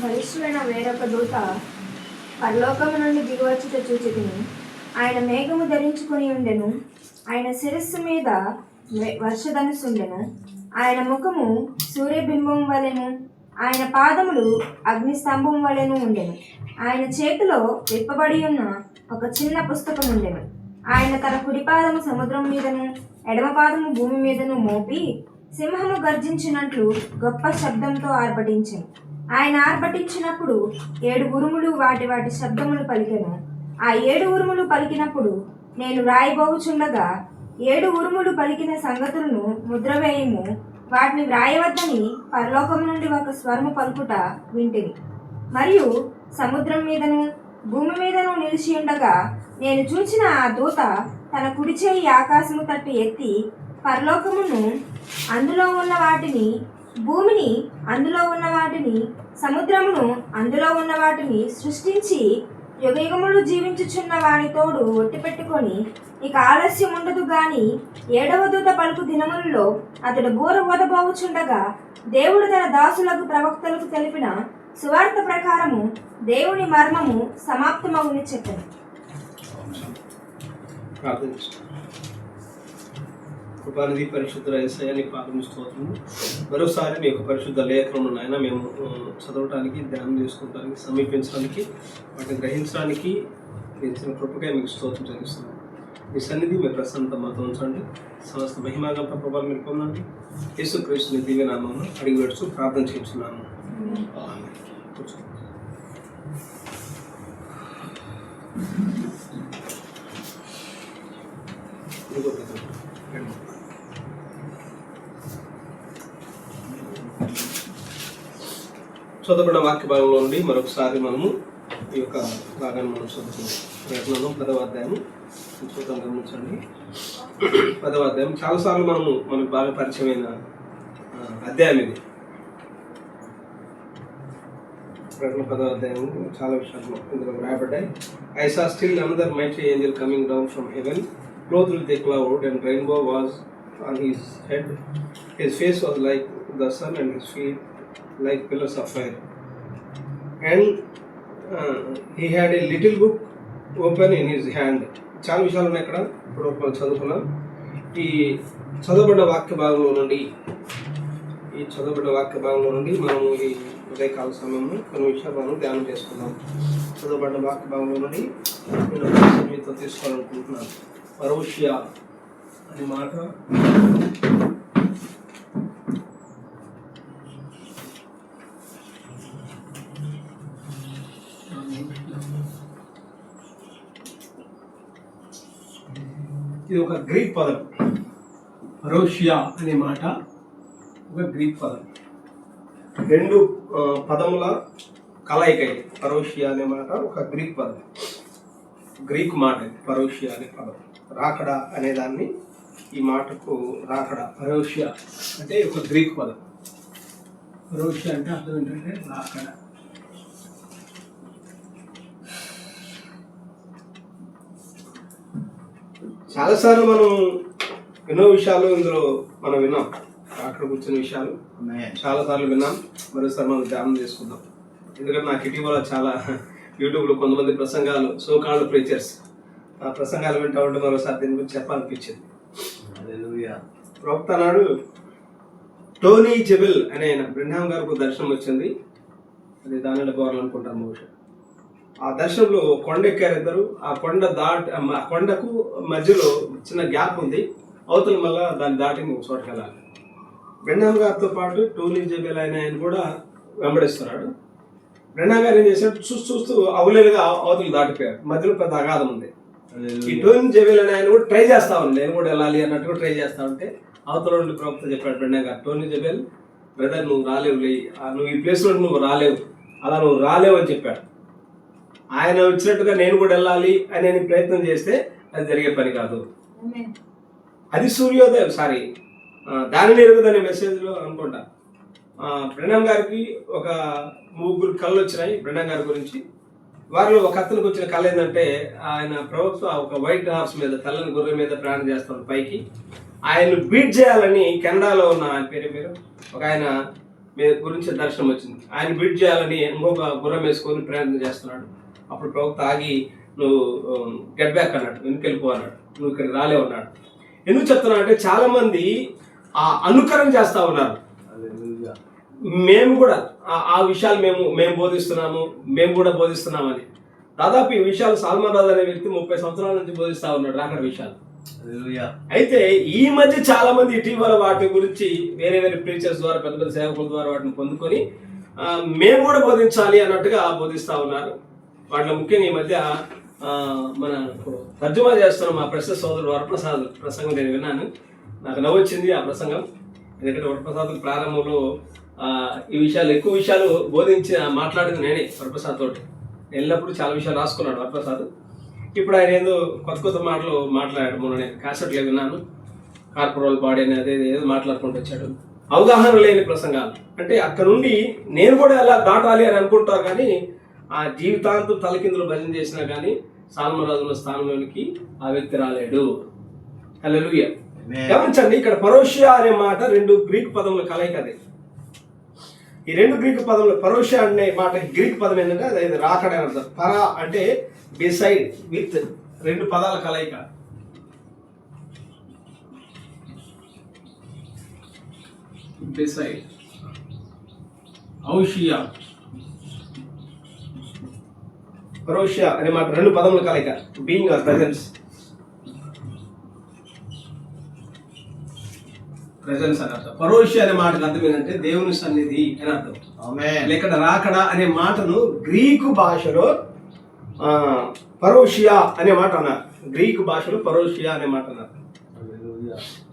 వరిష్ఠులైన వేరొక దూత పరలోకము నుండి దిగువచ్చుట చూచితిని. ఆయన మేఘము ధరించుకొని ఉండెను. ఆయన శిరస్సు మీద వర్షధనుసుండెను. ఆయన ముఖము సూర్యబింబం వలెను, ఆయన పాదములు అగ్నిస్తంభం వలెను ఉండెను. ఆయన చేతిలో విప్పబడి ఉన్న ఒక చిన్న పుస్తకం ఉండెను. ఆయన తన కుడిపాదము సముద్రం మీదను ఎడమ పాదము భూమి మీదను మోపి సింహము గర్జించినట్లు గొప్ప శబ్దంతో ఆర్భటించెను. ఆయన ఆర్భటించినప్పుడు 7 ఉరుములు వాటి వాటి శబ్దములు పలికెను. ఆ 7 ఉరుములు పలికినప్పుడు నేను రాయబోచుండగా 7 ఉరుములు పలికిన సంగతులను ముద్రవేయము, వాటిని వ్రాయవద్దని పరలోకం నుండి ఒక స్వరము పలుకుట వింటిని. మరియు సముద్రం మీదను భూమి మీదను నిలిచి ఉండగా నేను చూచిన ఆ దూత తన కుడి చేయి ఆకాశము తట్టు ఎత్తి పరలోకమును అందులో ఉన్న వాటిని, భూమిని అందులో ఉన్న వాటిని, సముద్రమును అందులో ఉన్న వాటిని సృష్టించి యుగయుగములు జీవించుచున్న వాని తోడు ఒట్టి పెట్టుకొని ఇక ఆలస్యం ఉండదు గాని 7వ దూత పలుకు దినములలో అతడు బూర ఊదబోవుచుండగా దేవుడు తన దాసులకు ప్రవక్తలకు తెలిపిన సువార్త ప్రకారము దేవుని మర్మము సమాప్తమగుని చెప్పాను. కృపానిధి పరిశుద్ధ యేసయ్య నీ పాదము స్తోత్రము. మరోసారి మీ యొక్క పరిశుద్ధ లేఖలను నాయన మేము చదవటానికి, ధ్యానం చేసుకోవడానికి, సమీపించడానికి, వాటిని గ్రహించడానికి మీరు ఇచ్చిన కృపగా మీకు స్తోత్రం చెల్లిస్తున్నాం. మీ సన్నిధి మీ ప్రశాంత మాతో ఉంచండి. సమస్త మహిమాగంత ప్రభావం మీరు పొందండి. యేసుక్రీస్తుని దివ్యనామమున అడిగి వేడుచు ప్రార్థన చేస్తున్నాను. చదువుకున్న వాక్య భాగంలో నుండి మరొకసారి మనము ఈ యొక్క భాగాన్ని మనం చదువుకున్నాం. ప్రయత్నంలో 10వ అధ్యాయము చూద్దాం, గమనించండి. 10వ అధ్యాయం చాలాసార్లు మనకు బాగా పరిచయమైన అధ్యాయం ఇది. ప్రకటన 10వ అధ్యాయం చాలా విషయాలు ఇందులో రాయబడ్డాయి. I saw still another mighty angel coming down from heaven, clothed with a cloud, and rainbow was on his head. His face was like the sun, and his feet like pillars of fire. And he had a little book open in his hand. చాలా విషయాలు ఉన్నాయి ఇక్కడ. ఇప్పుడు మనం చదువుకున్నాం. ఈ చదవబడ్డ వాక్య భాగంలో నుండి మనము ఈ ఉదయకాల సమయంలో కొన్ని విషయాలు మనం ధ్యానం చేసుకున్నాం. చదవబడ్డ వాక్య భాగంలో నుండి నేను మీతో తీసుకోవాలనుకుంటున్నాను. పరోషియా అనే మాట ఇది ఒక గ్రీక్ పదం. పరోషియా అనే మాట ఒక గ్రీక్ పదం. 2 పదముల కలయిక. పరోషియా అనే మాట ఒక గ్రీక్ పదం, గ్రీక్ మాట. పరోషియా అనే పదం రాకడ అనే దాన్ని, ఈ మాటకు రాకడ, పరోషియా అంటే ఒక గ్రీక్ పదం. పరోషియా అంటే అర్థం ఏంటంటే రాకడ. చాలాసార్లు మనం ఎన్నో విషయాలు ఇందులో మనం విన్నాం. అక్కడ కూర్చున్న విషయాలు చాలాసార్లు విన్నాం. మరోసారి మనం ధ్యానం చేసుకుందాం. ఎందుకంటే నాకు ఇటీవల చాలా యూట్యూబ్లో కొంతమంది ప్రసంగాలు, సోకాల్డ్ ప్రీచర్స్, ఆ ప్రసంగాలు వింటా ఉంటే మరోసారి దీని గురించి చెప్పాలనిపించింది. ప్రవక్త నాడు టోనీ జెబెల్ అనే ఆయన బ్రెన్హామ్ గారికి దర్శనం వచ్చింది. అది దానిలో పోవాలనుకుంటాను బహుశా. ఆ దర్శనంలో కొండ ఎక్కారు ఇద్దరు. ఆ కొండకు మధ్యలో చిన్న గ్యాప్ ఉంది. అవతల మళ్ళా దాన్ని దాటి ఒక చోటుకి వెళ్ళాలి. బ్రెన్హామ్ గారితో పాటు టోనీ జెబెల్ ఆయన కూడా వెంబడిస్తున్నాడు. బ్రెన్హామ్ గారు ఏం చేశాడు, చూస్తూ అవలేలుగా అవతలు దాటిపోయారు. మధ్యలో పెద్ద అగాధం ఉంది. ఈ టోనీ జెబెల్ అని ఆయన కూడా ట్రై చేస్తా ఉంది, నేను కూడా వెళ్ళాలి అన్నట్టు కూడా ట్రై చేస్తా ఉంటే అవతల నుండి ప్రవక్త చెప్పాడు బ్రెన్హామ్ గారు, టోనీ జెబెల్ బ్రదర్ నువ్వు రాలేవు, నువ్వు ఈ ప్లేస్లో నువ్వు రాలేవు, అలా నువ్వు రాలేవు అని చెప్పాడు. ఆయన వచ్చినట్టుగా నేను కూడా వెళ్ళాలి అని ప్రయత్నం చేస్తే అది జరిగే పని కాదు. అది సూర్యోదయం దానిని ఎరుగుదనే మెసేజ్లో అనుకుంటా. బ్రెన్హామ్ గారికి ఒక 3 కళ్ళు వచ్చినాయి బ్రెన్హామ్ గారి గురించి. వారిలో ఒక అతనికి వచ్చిన కళ ఏంటంటే, ఆయన ప్రవక్త ఒక వైట్ హార్స్ మీద, తెల్లని గుర్రె మీద ప్రయాణం చేస్తాడు పైకి. ఆయన్ని బీట్ చేయాలని కెనడాలో ఉన్న ఆయన పేరు ఒక ఆయన మీ గురించి దర్శనం వచ్చింది. ఆయన బీట్ చేయాలని ఇంకొక గుర్రం వేసుకొని ప్రయత్నం చేస్తున్నాడు. అప్పుడు ప్రవక్త ఆగి, నువ్వు గెట్ బ్యాక్ అన్నాడు, వెనుకెళ్ళిపో అన్నాడు, నువ్వు ఇక్కడికి రాలేవు అన్నాడు. ఎందుకు చెప్తున్నా అంటే చాలా మంది ఆ అనుకరణ చేస్తా ఉన్నారు. మేము కూడా ఆ విషయాలు మేము బోధిస్తున్నాము, మేము కూడా బోధిస్తున్నామని. దాదాపు ఈ విషయాలు సాల్మన్ రాజు అనే వ్యక్తి 30 సంవత్సరాల నుంచి బోధిస్తా ఉన్నాడు రాకడ విషయాలు. అయితే ఈ మధ్య చాలా మంది ఇటీవల వాటి గురించి వేరే వేరే ప్రీచర్స్ ద్వారా, పెద్ద పెద్ద సేవకుల ద్వారా వాటిని పొందుకొని మేము కూడా బోధించాలి అన్నట్టుగా బోధిస్తా ఉన్నారు. వాటిలో ముఖ్యంగా ఈ మధ్య మన తర్జుమా చేస్తున్న మా ప్రస్తుత సోదరుడు వరప్రసాద్ ప్రసంగం నేను విన్నాను. నాకు నవ్వు వచ్చింది ఆ ప్రసంగం. ఎందుకంటే వరప్రసాద్ ప్రారంభంలో ఈ విషయాలు ఎక్కువ విషయాలు బోధించి మాట్లాడింది నేనే వరప్రసాద్ తోటి. వెళ్ళినప్పుడు చాలా విషయాలు రాసుకున్నాడు వరప్రసాద్. ఇప్పుడు ఆయన ఏదో కొత్త మాటలు మాట్లాడాడు. మొన్న నేను క్యాసెట్లు విన్నాను. కార్పొరల్ బాడీ అనేది ఏదో మాట్లాడుకుంటూ వచ్చాడు. అవగాహన లేని ప్రసంగాలు. అంటే అక్కడ నుండి నేను కూడా ఎలా దాటాలి అని అనుకుంటారు, కానీ ఆ జీవితాంతం తలకిందులు భజన చేసినా కానీ సాల్మన్ రాజు ఉన్న స్థానంలోనికి ఆ వ్యక్తి రాలేడు. హల్లెలూయా. గమనించండి, ఇక్కడ పరోషియా అనే మాట 2 గ్రీక్ పదముల కలయిక. అది ఈ 2 గ్రీక్ పదములు, పరోషియా అనే మాట గ్రీక్ పదం ఏంటంటే అది రాకడ అని అర్థం. పరా అంటే బిసైడ్, విత్, 2 పదాల కలయిక. బిసైడ్, ఔషియా, పరోషియా అనే మాట 2 పదముల కలయిక. బీయింగ్ ఆర్ ప్రెజెన్స్ అని అర్థం. పరోషియా అనే మాటకు అర్థం ఏంటంటే దేవుని సన్నిధి అని అర్థం. లేక రాకడ అనే మాటను గ్రీకు భాషలో పరోషియా అనే మాట అన్నారు. గ్రీకు భాషలో పరోషియా అనే మాట అన్నారు.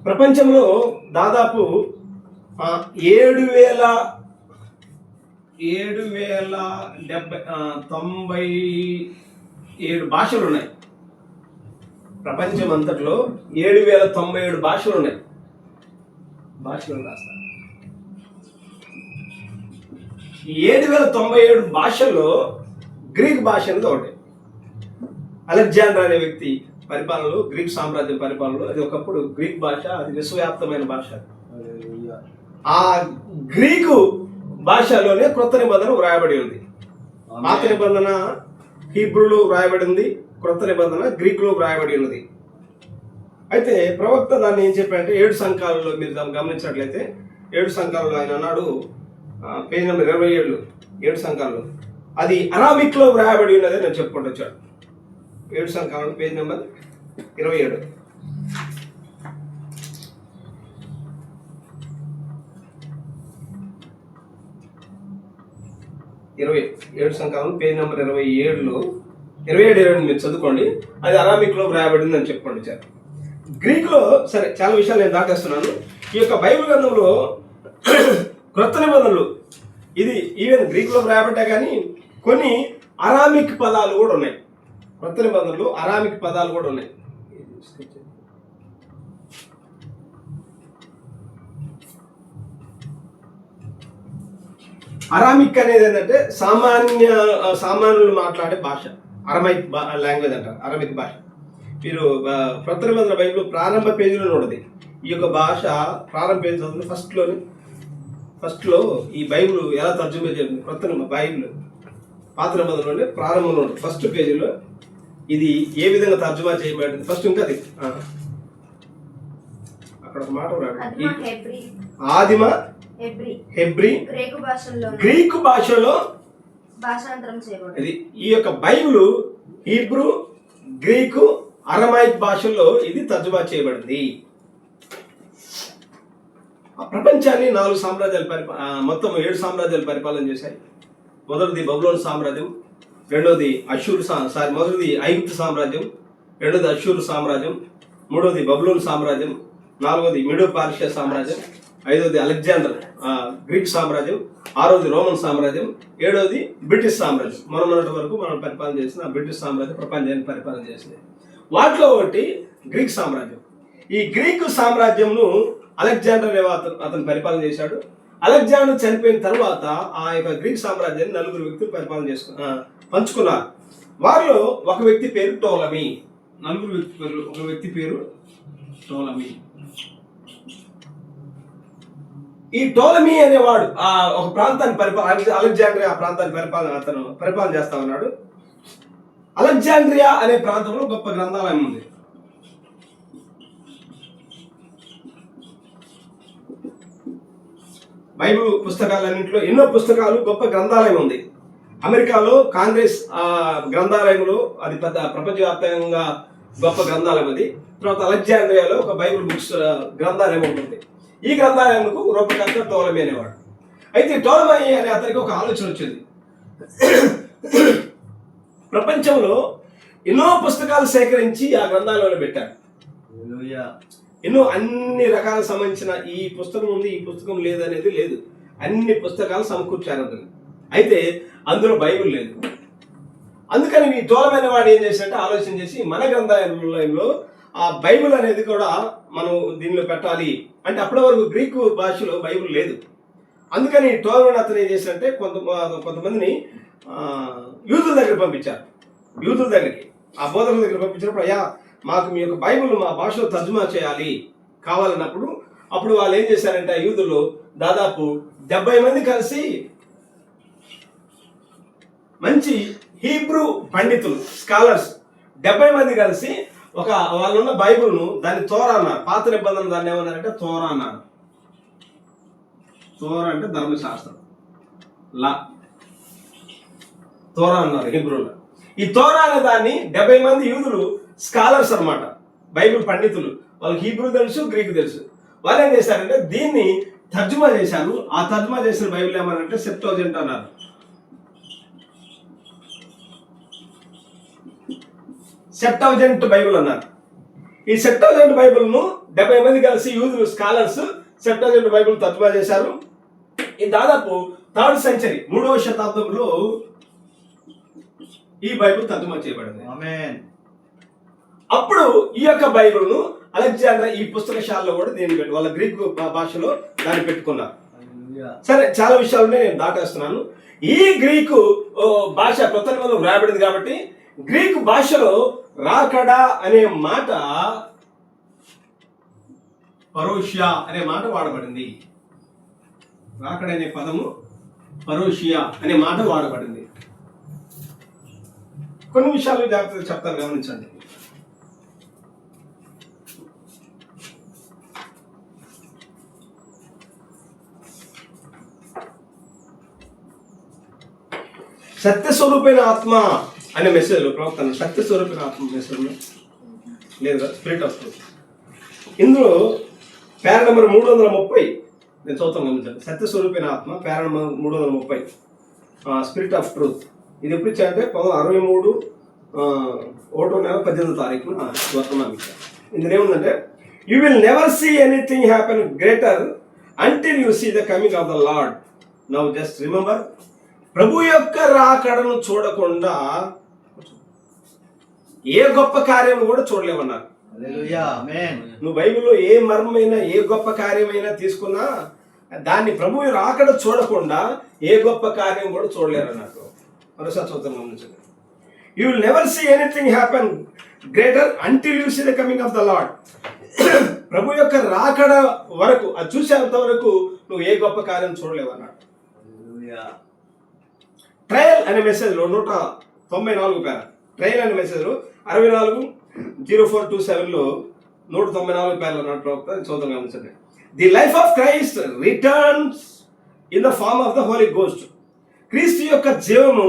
ప్రపంచంలో దాదాపు 7,97 భాషలు ఉన్నాయి. ప్రపంచం అంతట్లో 7,097 భాషలు ఉన్నాయి. భాషలు రాస్తారు. ఈ 7,097 భాషల్లో గ్రీక్ భాష అనేది ఒకటి. అలెగ్జాండర్ అనే వ్యక్తి పరిపాలనలో, గ్రీక్ సామ్రాజ్యం పరిపాలనలో అది ఒకప్పుడు గ్రీక్ భాష, అది విశ్వవ్యాప్తమైన భాష. ఆ గ్రీకు భాషలోనే క్రొత్త నిబంధన వ్రాయబడి ఉంది. పాత నిబంధన హీబ్రూలో వ్రాయబడి ఉంది, క్రొత్త నిబంధన గ్రీకులో వ్రాయబడి ఉన్నది. అయితే ప్రవక్త దాన్ని ఏం చెప్పారంటే 7 సంఘాలలో మీరు గమనించినట్లయితే 7 సంఘాలలో ఆయన అన్నాడు, పేజ్ నెంబర్ 27, 7 సంఘాలలో అది అరామిక్ లో వ్రాయబడి ఉన్నది నేను చెప్పుకుంటూ వచ్చాడు. 7 సంఘాలలో పేజ్ నెంబర్ 27. 7 సంఘాలలో పేజ్ నెంబర్ 27లో 27 మీరు చదువుకోండి. అది అరామిక్ లో వ్రాయబడింది అని చెప్పుకోండి వచ్చారు. గ్రీక్ లో సరే చాలా విషయాలు నేను దాటేస్తున్నాను. ఈ యొక్క బైబిల్ గ్రంథంలో క్రొత్త నిబంధనలు ఇది ఈవెన్ గ్రీక్ లో వ్రాయబడ్డా కానీ కొన్ని అరామిక్ పదాలు కూడా ఉన్నాయి. క్రొత్త నిబంధనలు అరామిక్ పదాలు కూడా ఉన్నాయి. అరామిక్ అనేది ఏంటంటే సామాన్యులు మాట్లాడే భాష. అరమైక్ లాంగ్వేజ్ అంటారు, అరమిక్ భాష. మీరు క్రొత్త నిబంధన బైబిల్ ప్రారంభ పేజీలో ఉన్నది. ఈ యొక్క భాష ప్రారంభ పేజీ చదువుతుంది. ఫస్ట్లో ఈ బైబిల్ ఎలా తర్జుమా చేస్తుంది, క్రొత్త బైబిల్ పాత నిబంధనలోనే ప్రారంభంలో ఉంటుంది. ఫస్ట్ పేజీలో ఇది ఏ విధంగా తర్జుమా చేయబడింది ఫస్ట్ ఇంకా అది అక్కడ ఒక మాట ఆదిమ హెబ్రీ గ్రీకు భాషలో భాషాంతరం చేయబడింది. ఇది ఈ యొక్క బైబిల్ హీబ్రూ, గ్రీకు, అరమైక్ భాషల్లో ఇది తర్జుమా చేయబడింది. ప్రపంచాన్ని 4 సామ్రాజ్యాలు మొత్తం 7 సామ్రాజ్యాలు పరిపాలన చేశాయి. మొదటిది బబులోన్ సామ్రాజ్యం, రెండోది మొదటిది ఐగుప్తు సామ్రాజ్యం, రెండోది అష్షూరు సామ్రాజ్యం, మూడోది బబులోన్ సామ్రాజ్యం, నాలుగోది మీడో పార్షియా సామ్రాజ్యం, ఐదోది అలెగ్జాండర్ గ్రీక్ సామ్రాజ్యం, ఆరోది రోమన్ సామ్రాజ్యం, ఏడోది బ్రిటిష్ సామ్రాజ్యం. మొన్నటి వరకు మనం పరిపాలన చేసిన బ్రిటిష్ సామ్రాజ్యం ప్రపంచాన్ని పరిపాలన చేసింది. వాటిలో ఒకటి గ్రీక్ సామ్రాజ్యం. ఈ గ్రీకు సామ్రాజ్యంను అలెగ్జాండర్ అనే అతను పరిపాలన చేశాడు. అలెగ్జాండర్ చనిపోయిన తర్వాత ఆ యొక్క గ్రీక్ సామ్రాజ్యాన్ని 4 వ్యక్తులు పరిపాలన పంచుకున్నారు. వారిలో ఒక వ్యక్తి పేరు టోలమీ. 4 వ్యక్తి పేరు ఒక వ్యక్తి పేరు టోలమీ. ఈ టోలమీ అనేవాడు ఒక ప్రాంతాన్ని అలెగ్జాండ్రియా ప్రాంతాన్ని పరిపాలన చేస్తా ఉన్నాడు. అలెగ్జాండ్రియా అనే ప్రాంతంలో గొప్ప గ్రంథాలయం ఉంది. బైబిల్ పుస్తకాలన్నింటిలో ఎన్నో పుస్తకాలు, గొప్ప గ్రంథాలయం ఉంది. అమెరికాలో కాంగ్రెస్ గ్రంథాలయంలో అది పెద్ద ప్రపంచవ్యాప్తంగా గొప్ప గ్రంథాలయం అది. తర్వాత అలెగ్జాండ్రియాలో ఒక బైబిల్ బుక్స్ గ్రంథాలయం ఉంటుంది. ఈ గ్రంథాలయంకు రూపకర్త టోలమీ అనేవాడు. అయితే టోలమీ అనే అతనికి ఒక ఆలోచన వచ్చింది. ప్రపంచంలో ఎన్నో పుస్తకాలు సేకరించి ఆ గ్రంథాలయంలో పెట్టారు. ఎన్నో అన్ని రకాలకు సంబంధించిన ఈ పుస్తకం ఉంది, ఈ పుస్తకం లేదు అనేది లేదు. అన్ని పుస్తకాలు సమకూర్చారు అందులో. అయితే అందులో బైబిల్ లేదు. అందుకని ఈ టోలమైన వాడు ఏం చేసినట్టే ఆలోచన చేసి మన గ్రంథాలయంలో ఆ బైబిల్ అనేది కూడా మనం దీనిలో పెట్టాలి అంటే అప్పటి వరకు గ్రీకు భాషలో బైబిల్ లేదు. అందుకని టోలమైన అతను ఏం చేసినట్టే కొంతమందిని యూదుల దగ్గర పంపించారు. యూదుల దగ్గరికి ఆ బోధకుల దగ్గర పంపించినప్పుడు, అయ్యా మాకు మీ యొక్క బైబిల్ మా భాషలో తర్జుమా చేయాలి కావాలన్నప్పుడు అప్పుడు వాళ్ళు ఏం చేశారంటే ఆ యూదులు దాదాపు 70 మంది కలిసి మంచి హీబ్రూ పండితులు స్కాలర్స్ 70 మంది కలిసి ఒక వాళ్ళున్న బైబిల్ను దాన్ని తోరా అన్నారు. పాత నిబంధనలు దాన్ని ఏమన్నారంటే తోరా అన్నారు. తోరా అంటే ధర్మశాస్త్రం, లా, తోరా అన్నారు హీబ్రూలో. ఈ తోరా అనే దాన్ని 70 మంది యూదులు స్కాలర్స్ అన్నమాట, బైబిల్ పండితులు, వాళ్ళకి హీబ్రూ తెలుసు, గ్రీకు తెలుసు. వాళ్ళు ఏం చేశారంటే దీన్ని తర్జుమా చేశారు. ఆ తర్జుమా చేసిన బైబిల్ ఏమన్నారంటే సెప్టోజెంట్ అన్నారు. సెప్టోజెంట్ బైబిల్ అన్నారు. ఈ సెప్టోజెంట్ బైబిల్ను 70 మంది కలిసి యూదులు స్కాలర్స్ సెప్టోజెంట్ బైబిల్ తర్జుమా చేశారు. ఈ దాదాపు 3rd సెంచరీ 3వ శతాబ్దంలో ఈ బైబిల్ తర్జుమా చేయబడింది. ఆమేన్. అప్పుడు ఈ యొక్క బైబిల్ను అలెగ్జాండ్రియా ఈ పుస్తకశాలలో కూడా దీన్ని పెట్టి వాళ్ళ గ్రీకు భాషలో దాన్ని పెట్టుకున్నారు. సరే, చాలా విషయాలు నేను దాటేస్తున్నాను. ఈ గ్రీకు భాష కొత్త నిబంధనలో వ్రాయబడింది కాబట్టి గ్రీకు భాషలో రాకడా అనే మాట పరోషియా అనే మాట వాడబడింది. రాకడ అనే పదము పరోషియా అనే మాట వాడబడింది. కొన్ని విషయాలు జాగ్రత్తగా చెప్తాను, గమనించండి. సత్యస్వరూపైన ఆత్మ అనే మెసేజ్ ప్రవక్త సత్యస్వరూపైన ఆత్మ మెసేజ్ లేదా స్పిరిట్ ఆఫ్ ట్రూత్. ఇందులో పేర నెంబర్ 330 నేను చదువుతాను, గమనించండి. సత్యస్వరూపైన ఆత్మ పేర నెంబర్ 330 స్పిరిట్ ఆఫ్ ట్రూత్. ఇది ఎప్పుడు ఇచ్చారంటే 1963 వర్తమానం ఇచ్చారు. ఇందులో ఏముందంటే you will never see anything happen greater until you see the coming of the Lord. Now just remember, ప్రభు యొక్క రాకడను చూడకుండా ఏ గొప్ప కార్యం కూడా చూడలేమన్నారు. నువ్వు బైబిల్లో ఏ మర్మమైనా ఏ గొప్ప కార్యమైనా తీసుకున్నా దాన్ని ప్రభు రాకడ చూడకుండా ఏ గొప్ప కార్యం కూడా చూడలేరు అన్నట్టు. మరోసారి చూద్దాం, గమనించండి. You will never see anything happen greater until you see the coming of the Lord. ప్రభు యొక్క రాకడ వరకు అది చూసేంత వరకు నువ్వు ఏ గొప్ప కార్యం చూడలేవు అన్నాడు. ట్రయల్ అనే మెసేజ్లో 194 పేర ట్రయల్ అనే మెసేజ్లో 64/04/27లో 194 పేర్లు అన్నాడు ప్రవక్త. చూద్దాం, గమనించండి. The life of Christ returns in the form of the Holy Ghost. క్రీస్తు యొక్క జీవము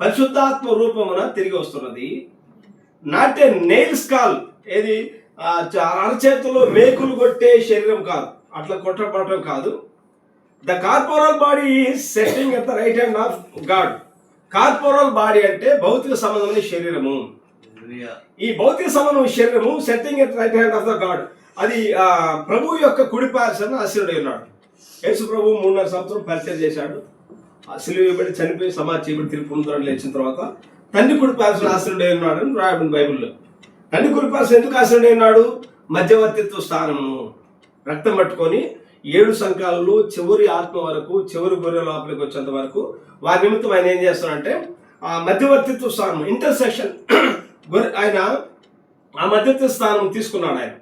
పరిశుద్ధాత్మ రూపమున తిరిగి వస్తున్నది. నాట్ ఏ నెయిల్ స్కాల్, ఏది అరచేతుల్లో మేకులు కొట్టే శరీరం కాదు, అట్లా కొట్టబడటం కాదు. The corporal body is setting at the right hand of God. Corporal body అంటే భౌతిక సంబంధమైన శరీరము. ఈ భౌతిక సంబంధమైన శరీరము setting at right hand of the God, అది ప్రభు యొక్క కుడి పార్శ్వన ఆశీనుడై ఉన్నాడు. యేసు ప్రభు 3.5 సంవత్సరం పరిచయం చేశాడు. సిలువ ఇవ్వబడి చనిపోయి సమాధి చేయబడి తిరిగి పునరుద్ధరణ లేచిన తర్వాత తండ్రి కుడి పార్శ్వన ఆశీనుడై ఉన్నాడు అని రాయబడింది బైబిల్లో. తండ్రి కుడి పార్శ్వన ఎందుకు ఆశీనుడై ఉన్నాడు? మధ్యవర్తిత్వ స్థానము. రక్తం పట్టుకొని 7 సంఘాలలో చివరి ఆత్మ వరకు, చివరి గొర్రె లోపలికి వచ్చేంత వరకు వారి నిమిత్తం ఆయన ఏం చేస్తాడంటే ఆ మధ్యవర్తిత్వ స్థానం, ఇంటర్సెక్షన్, ఆయన ఆ మధ్యవర్తిత్వ స్థానం తీసుకున్నాడు ఆయన.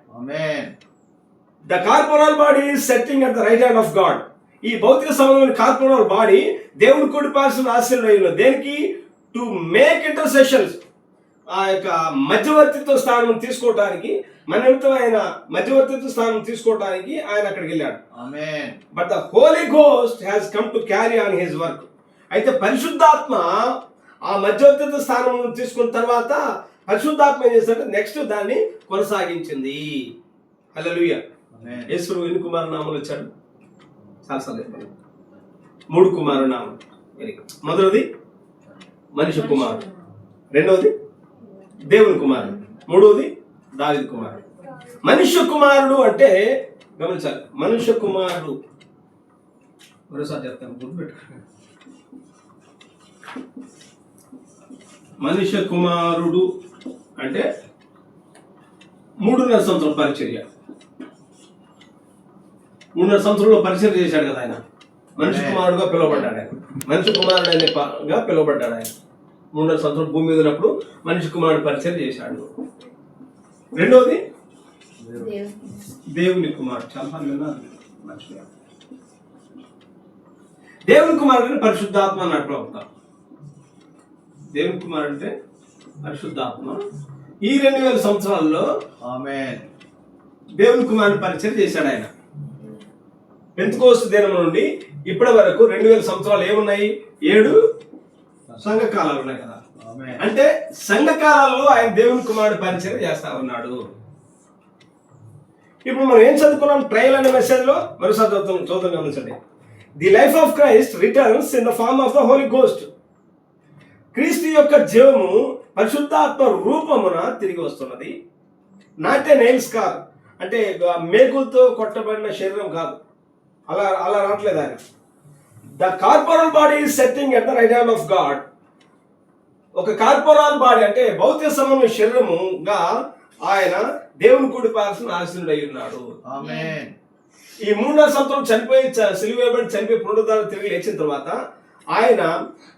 The corporal body is setting at the right hand of God. ఈ భౌతిక సంబంధమైన కార్పొరల్ బాడీ దేవుని కుడి పార్శ్వన ఆశీర్వదించిన దేనికి? టు మేక్ ఇంటర్సెషన్స్, ఆ యొక్క మధ్యవర్తిత్వ స్థానం తీసుకోవడానికి, మన నిమిత్తం ఆయన మధ్యవర్తిత్వ స్థానం తీసుకోవడానికి ఆయన అక్కడికి వెళ్ళాడు. But the Holy Ghost has come to carry on his work. అయితే పరిశుద్ధాత్మ ఆ మధ్యవర్తిత్వ స్థానం తీసుకున్న తర్వాత పరిశుద్ధాత్మ ఏం చేస్తాడంటే నెక్స్ట్ దాన్ని కొనసాగించింది. హల్లెలూయా. యేసు ఎన్ని కుమారు నామాలు వచ్చాడు? చాలాసార్లు 3 కుమారు నామం. మొదటిది మనిషి కుమారుడు, రెండవది దేవుని కుమారుడు, మూడవది దావీదు కుమారుడు. మనుష్య కుమారుడు అంటే గమనించాలి, మనుష్య కుమారుడు మరోసారి చెప్తాను, గుర్తుపెట్టుకోండి. మనుష్య కుమారుడు అంటే 3.5 సంవత్సరం పరిచర్య. 3.5 సంవత్సరంలో పరిచర్య చేశాడు కదా ఆయన. మనిషి కుమారుడుగా పిలువబడ్డాడు ఆయన. మనిషి కుమారుడు అనేగా పిలువబడ్డాడు ఆయన. 3.5 సంవత్సరం భూమి మీద ఉన్నప్పుడు మనిషి కుమారుడు పరిచయం చేశాడు. రెండవది దేవుని కుమారుడు. చాలా విన్నారు. దేవుని కుమారుడు పరిశుద్ధాత్మ అన్నట్టు ప్రభుత్వం. దేవుని కుమారుడు అంటే పరిశుద్ధాత్మ. ఈ 2000 సంవత్సరాల్లో దేవుని కుమారుడు పరిచయం చేశాడు ఆయన. పెంతెకోస్తు దినం నుండి ఇప్పటి వరకు 2000 సంవత్సరాలు ఏమున్నాయి? 7 సంఘకాలాలు ఉన్నాయి కదా. అంటే సంఘకాలాల్లో ఆయన దేవుని కుమారుడు పరిచయం చేస్తా ఉన్నాడు. ఇప్పుడు మనం ఏం చదువుకున్నాం? ట్రయల్ అనే మెసేజ్ లో మరోసారి చదువుతాం గమనించండి. The life of Christ returns in the form of the Holy Ghost. క్రీస్తు యొక్క జీవము పరిశుద్ధాత్మ రూపమున తిరిగి వస్తున్నది. నాట్ ఏ నెయిల్స్ కాదు, అంటే మేకులతో కొట్టబడిన శరీరం కాదు, అలా రావట్లేదు ఆయన. The corporal body is setting at the right hand of God. ఒక కార్పొరల్ బాడీ అంటే భౌతిక సంబంధమైన శరీరముగా ఆయన దేవుని కుడి పార్శ్వన ఆసీనుడై ఉన్నాడు. ఈ 3.5 సంవత్సరం చనిపోయి సిలువేయబడి చనిపోయి పునరుద్ధానం తిరిగి లేచిన తర్వాత ఆయన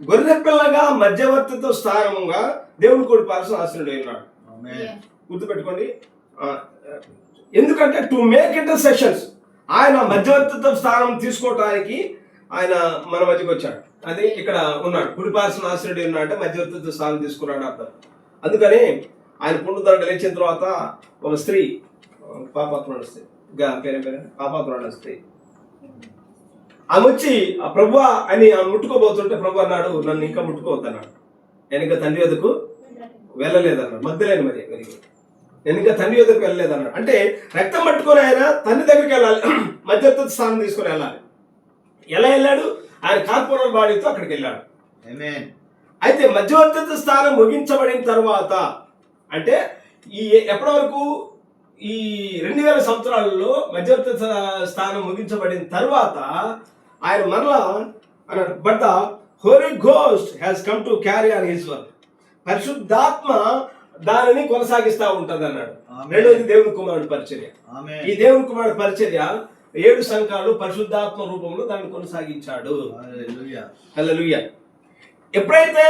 గొర్రెపిల్లగా మధ్యవర్తిత్వ స్థానముగా దేవుని కుడి పార్శ్వన ఆసీనుడై ఉన్నాడు. గుర్తుపెట్టుకోండి. ఎందుకంటే టు మేక్ ఇంటర్సెషన్స్, ఆయన మధ్యవర్తిత్వ స్థానం తీసుకోవటానికి ఆయన మన మధ్యకి వచ్చాడు. అది ఇక్కడ ఉన్నాడు. కుడి పార్శ్వన ఆసీనుడై ఉన్నాడు అంటే మధ్యవర్తిత్వ స్థానం తీసుకున్నాడు అర్థం. అందుకని ఆయన పునరుద్ధరణ లేచిన తర్వాత ఒక స్త్రీ, పాపాత్మురాలు స్త్రీ, పాపాత్మురాలు స్త్రీ, ఆమె వచ్చి ఆ ప్రభువా అని ఆమె ముట్టుకోబోతుంటే ప్రభు అన్నాడు, నన్ను ఇంకా ముట్టుకోవద్దన్నాడు. నేను ఇంకా తండ్రి వద్దకు వెళ్ళలేదన్నాడు. మధ్యలేని మరి నేను ఇంకా తండ్రి వద్దకు వెళ్ళలేదన్నాడు. అంటే రక్తం పట్టుకొని ఆయన తండ్రి దగ్గరికి వెళ్ళాలి, మధ్యవర్తిత్వ స్థానం తీసుకొని వెళ్ళాలి. ఎలా వెళ్ళాడు? ఆయన కార్పొరల్ బాడీతో అక్కడికి వెళ్ళాడు. అయితే మధ్యవర్తిత్వ స్థానం ముగించబడిన తర్వాత, అంటే ఈ ఎప్పటి వరకు? ఈ 2000 సంవత్సరాలలో మధ్యవర్తిత్వ స్థానం ముగించబడిన తర్వాత ఆయన మరలా అన్నాడు, but the Holy Ghost has come to carry on his work. పరిశుద్ధాత్మ దానిని కొనసాగిస్తా ఉంటది అన్నాడు. రెండోది దేవుని కుమారుడు పరిచర్య. ఈ దేవుని కుమారుడు పరిచర్య 7 సంఘాలు పరిశుద్ధాత్మ రూపంలో దాన్ని కొనసాగించాడు. హల్లెలూయా. ఎప్పుడైతే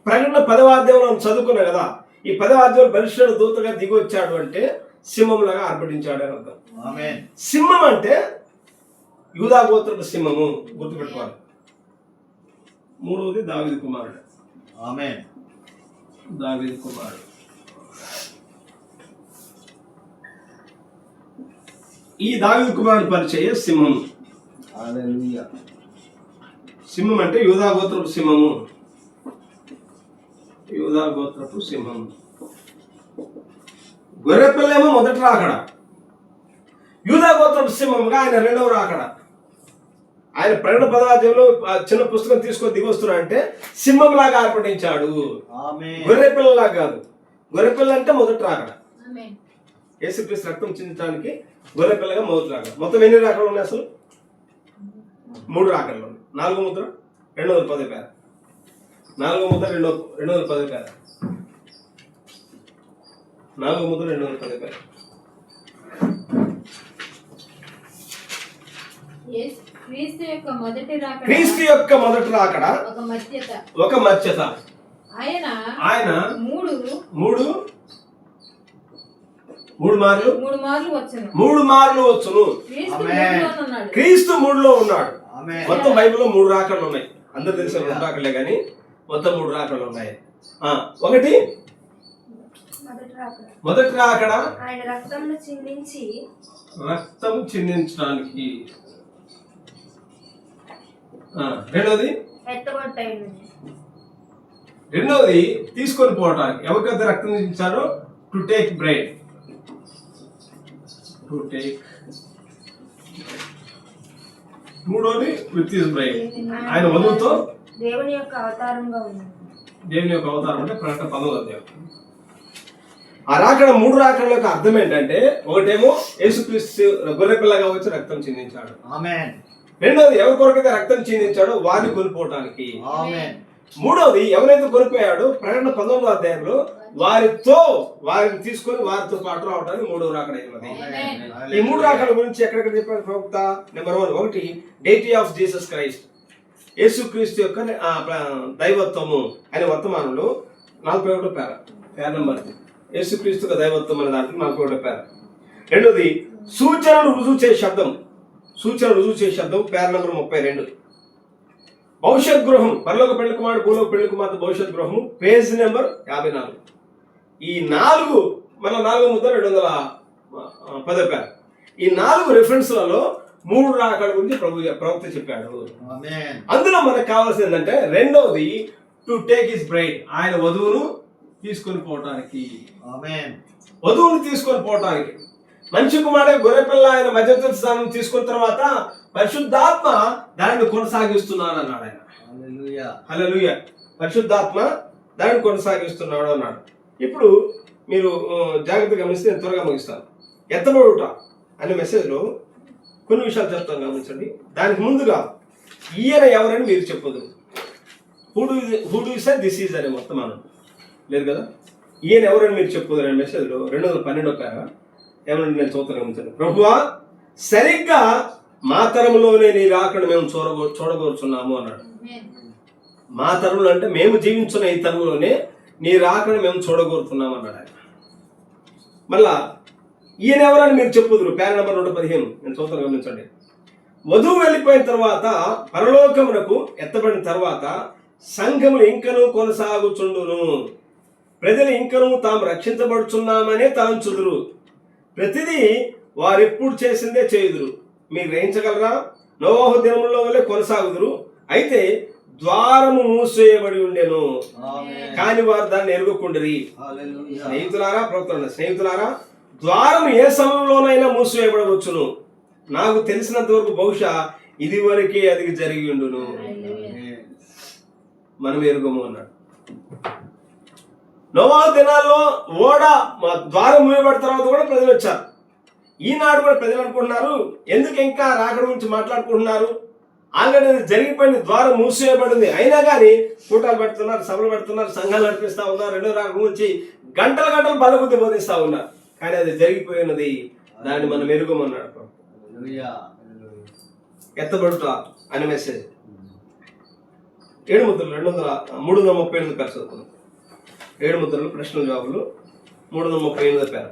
ప్రకటన 10వ అధ్యాయం చదువుకున్నాం కదా, ఈ 10వ అధ్యాయం పరిశుద్ధ దూతగా దిగి వచ్చాడు అంటే సింహంలాగా ఆర్భటించాడు అని అర్థం. సింహం అంటే యూదా గోత్రపు సింహము, గుర్తుపెట్టుకోవాలి. మూడవది దావీదు కుమారుడు. దావీదు కుమారుడు. ఈ దావీదు కుమారుడు పరిచయ సింహం. సింహం అంటే యూదా గోత్రపు సింహము. యూదా గోత్రపు సింహం. గొర్రెపిల్లేమో మొదటి రాకడ, యూదా గోత్రపు సింహంగా ఆయన రెండవ రాకడ. ఆయన ప్రకటన 10వ అధ్యాయంలో చిన్న పుస్తకం తీసుకొని దిగి వస్తున్నా అంటే సింహంలాగా ఆర్పటించాడు, గొర్రెపిల్లలా కాదు. గొర్రెపిల్ల అంటే మొదటి రాకడ. యేసుక్రీస్తు రక్తం చిందడానికి గొర్రెపిల్లగా మొదటి రాకడ. మొత్తం ఎన్ని రాకడలు ఉన్నాయి అసలు? 3 రాకడలు ఉన్నాయి. 4వ ముద్ర 210 పేర, 4వ ముద్ర 210 పేర, 4వ ముద్ర 210 పేర. క్రీస్తు యొక్క మొదటి రాకడ ఒక మధ్యత. ఆయన మూడు మూడు మార్లు వచ్చును. క్రీస్తు మూడులో ఉన్నాడు. మొత్తం బైబిల్లో 3 రాకళ్ళు ఉన్నాయి. అందరు తెలిసిన 2 రాకళ్ళే కానీ మొత్తం 3 రాకళ్ళు ఉన్నాయి. ఒకటి మొదటి రాకడ ఆయన రక్తం చిందించడానికి. రెండోది తీసుకొని పోవటానికి. ఎవరికైతే రక్తం చిందించాడో టు టేక్ బ్రైడ్, మూడోది విత్ హిస్ బ్రైడ్, ఆయన వధువుతో దేవుని యొక్క అవతారంగా ఉంది. దేవుని యొక్క అవతారం అంటే ప్రకటన 19వ అధ్యాయం. ఆ రాకడ 3 రాకడ యొక్క అర్థం ఏంటంటే, ఒకటేమో యేసుక్రీస్తు గొర్రెపిల్లగా వచ్చి రక్తం చిందించాడు. రెండోది ఎవరి కొరకైతే రక్తం చిందించాడో వారిని కొనిపోవటానికి. మూడోది ఎవరైతే కొనిపోయాడో ప్రకటన 19వ అధ్యాయంలో వారిని తీసుకొని వారితో పాటు రావడానికి 3వ రాకడ అయినది. ఈ 3 రాకడ గురించి ఎక్కడెక్కడ చెప్పాడు ప్రవక్త? నెంబర్ 1, ఒకటి డైటీ ఆఫ్ జీసస్ క్రైస్ట్, యేసుక్రీస్తు యొక్క దైవత్వము అనే వర్తమానంలో 41వ పేర నెంబర్ యేసుక్రీస్తు దైవత్వం అనే దాంట్లో 41వ పేర. రెండోది సూచనలు రుజువు చేసే శబ్దం పేర నెంబర్ 32. భవిష్యత్ గృహం, పరలోక పెళ్లి కుమారుడు భూలోక పెళ్లి కుమార్తె భవిష్యత్ గృహము, పేజ్ నెంబర్ 54. ఈ 4 మన 4 ముద్ద 210 పేర. ఈ 4 రిఫరెన్స్లలో 3 రాకడ గురించి ప్రవక్త చెప్పాడు. అందులో మనకు కావాల్సింది ఏంటంటే, రెండవది టు టేక్ హిస్ బ్రైడ్, ఆయన వధువును తీసుకొని పోవటానికి. మంచి కుమారుడు గొర్రెపిల్ల ఆయన మధ్యవర్తి స్థానం తీసుకున్న తర్వాత పరిశుద్ధాత్మ దానిని కొనసాగిస్తున్నాడు అన్నాడు ఆయన. హల్లెలూయా. పరిశుద్ధాత్మ దానిని కొనసాగిస్తున్నాడు అన్నాడు. ఇప్పుడు మీరు జాగ్రత్తగా గమనిస్తే నేను త్వరగా ముగిస్తాను. ఎత్తబడుట అనే మెసేజ్లో కొన్ని విషయాలు చెప్తాను, గమనించండి. దానికి ముందుగా ఈయన ఎవరని మీరు చెప్పదు. Who do you say this is అనే మొత్తం మనం లేదు కదా. ఈయన ఎవరని మీరు చెప్పదు అనే మెసేజ్లో 212వ పేర ఏమన్నా నేను చూస్తాను, గమనించండి. ప్రభువా, సరిగ్గా మా తరములోనే నీ రాకడ మేము చూడగోరుచున్నాము అన్నాడు. మా తరములు అంటే మేము జీవించున్న ఈ తరములోనే నీ రాకడ మేము చూడగోరుతున్నాము అన్నాడు ఆయన. మళ్ళా ఈయన ఎవరని మీరు చెప్పుదురు పేర నెంబర్ 115 నేను చూస్తాను, గమనించండి. వధువు వెళ్ళిపోయిన తర్వాత పరలోకమునకు ఎత్తబడిన తర్వాత సంఘములు ఇంకనూ కొనసాగుచుండును, ప్రజలు ఇంకనూ తాము రక్షించబడుచున్నామనే తలంచుదురు, ప్రతిదీ వారెప్పుడు చేసిందే చేయుదురు. మీరు గ్రహించగలరా? నోవహు దినములలో వలె కొనసాగుదురు. అయితే ద్వారము మూసేయబడి ఉండెను, కాని వారు దాన్ని ఎరుగకుండిరి. స్నేహితులారా, ద్వారం ఏ సమయంలోనైనా మూసివేయబడవచ్చును. నాకు తెలిసినంత వరకు బహుశా ఇది వరకే అది జరిగి ఉండును, మనం ఎరుగము అన్నాడు. నోవహు దినాల్లో ద్వారం మూయబడిన తర్వాత కూడా ప్రజలు వచ్చారు. ఈనాడు కూడా ప్రజలు అనుకుంటున్నారు, ఎందుకు ఇంకా రాకడ గురించి మాట్లాడుకుంటున్నారు? ఆల్రెడీ జరిగిపోయిన ద్వారం మూసివేయబడింది. అయినా కానీ కూటాలు పెడుతున్నారు, సభలు పెడుతున్నారు, సంఘాలు నడిపిస్తా ఉన్నారు, రెండో రాకడ గురించి గంటలు బలబుద్ధి బోధిస్తా ఉన్నారు. కానీ అది జరిగిపోయినది, దాన్ని మనం ఎరుగమన్నాడు. ఎత్తబడుట అనే మెసేజ్ 7 ముద్రలు 338 పేరు చదువుకున్నాం. 7 ముద్రలు ప్రశ్నల జవాబులు 338 పేర.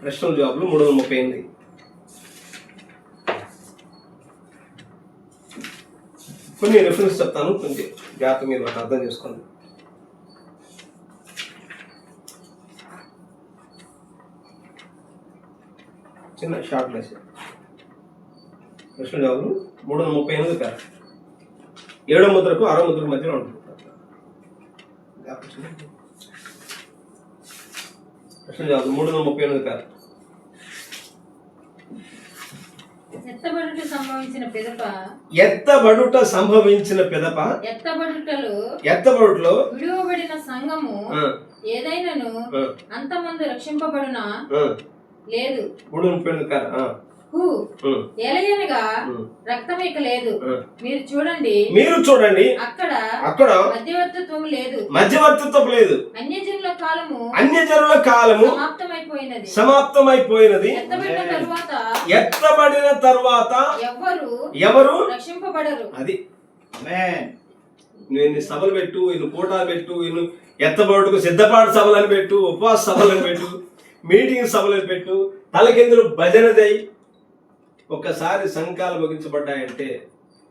ప్రశ్నల జవాబులు 338. కొన్ని రిఫరెన్స్ చెప్తాను, కొంచెం జాగ్రత్త మీరు వాటిని అర్థం చేసుకోండి. చిన్న షార్ట్ మెసేజ్. ప్రశ్న జవాబులు 338 పేర. 7వ ముద్రకు 6వ ముద్రకు మధ్యలో ఉంటుంది. ప్రశ్న జవాబులు 338 పేర. ఎత్తబడుట సంభవించిన పిదప ఎత్తబడుటలో విడువబడిన సంఘము ఏదైనాను అంతమంది రక్షింపబడునా లేదు. 338 పేర. ఎలయనగా రక్తం ఇక లేదు. మీరు చూడండి అక్కడ మధ్యవర్తిత్వం లేదు. అన్యజనుల కాలము సమాప్తమైపోయినది. ఎత్తబడిన తరువాత ఎవరు రక్షింపబడరు. అది నువ్వు ఇన్ని సభలు పెట్టు, ఇన్ని కూటాలు పెట్టు, ఇన్ని ఎత్తబడుటకు సిద్ధపాటు సభలను పెట్టు, ఉపవాస సభలను పెట్టు, మీటింగ్ సభలు పెట్టు, తలకిందులు భజన చేయి. ఒక్కసారి సంఘాలు ముగించబడ్డాయంటే,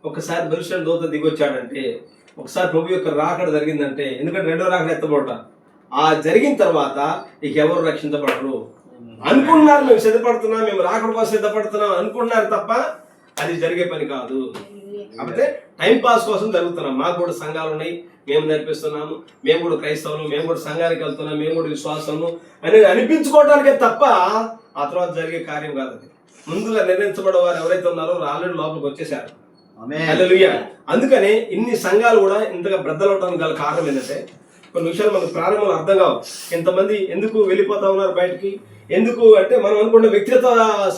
ఒకసారి దర్శన దూత దిగొచ్చాడంటే, ఒకసారి ప్రభు యొక్క రాకడ జరిగిందంటే, ఎందుకంటే రెండో రాకడ ఎత్తబడట, ఆ జరిగిన తర్వాత ఇక ఎవరు రక్షించబడరు. అనుకుంటున్నారు మేము సిద్ధపడుతున్నాం, మేము రాకడ కోసం సిద్ధపడుతున్నాం అనుకుంటున్నారు తప్ప అది జరిగే పని కాదు. కాకపోతే టైం పాస్ కోసం జరుగుతున్నాం. మాకు కూడా సంఘాలు ఉన్నాయి, మేము నేర్పిస్తున్నాము, మేము కూడా క్రైస్తవులు, మేము కూడా సంఘానికి వెళ్తున్నాం, మేము కూడా విశ్వాసము అనేది అనిపించుకోవడానికే తప్ప ఆ తర్వాత జరిగే కార్యం కాదు. అది ముందుగా నిర్ణయించబడే వారు ఎవరైతే ఉన్నారో ఆల్రెడీ లోపలికి వచ్చేసారు. హల్లెలూయా. అందుకని ఇన్ని సంఘాలు కూడా ఇంతగా బ్రద్దలవడానికి గల కారణం ఏంటంటే, కొన్ని విషయాలు మనకు ప్రారంభంలో అర్థం కావు. ఇంతమంది ఎందుకు వెళ్ళిపోతా ఉన్నారు బయటికి, ఎందుకు అంటే మనం అనుకున్న వ్యక్తిగత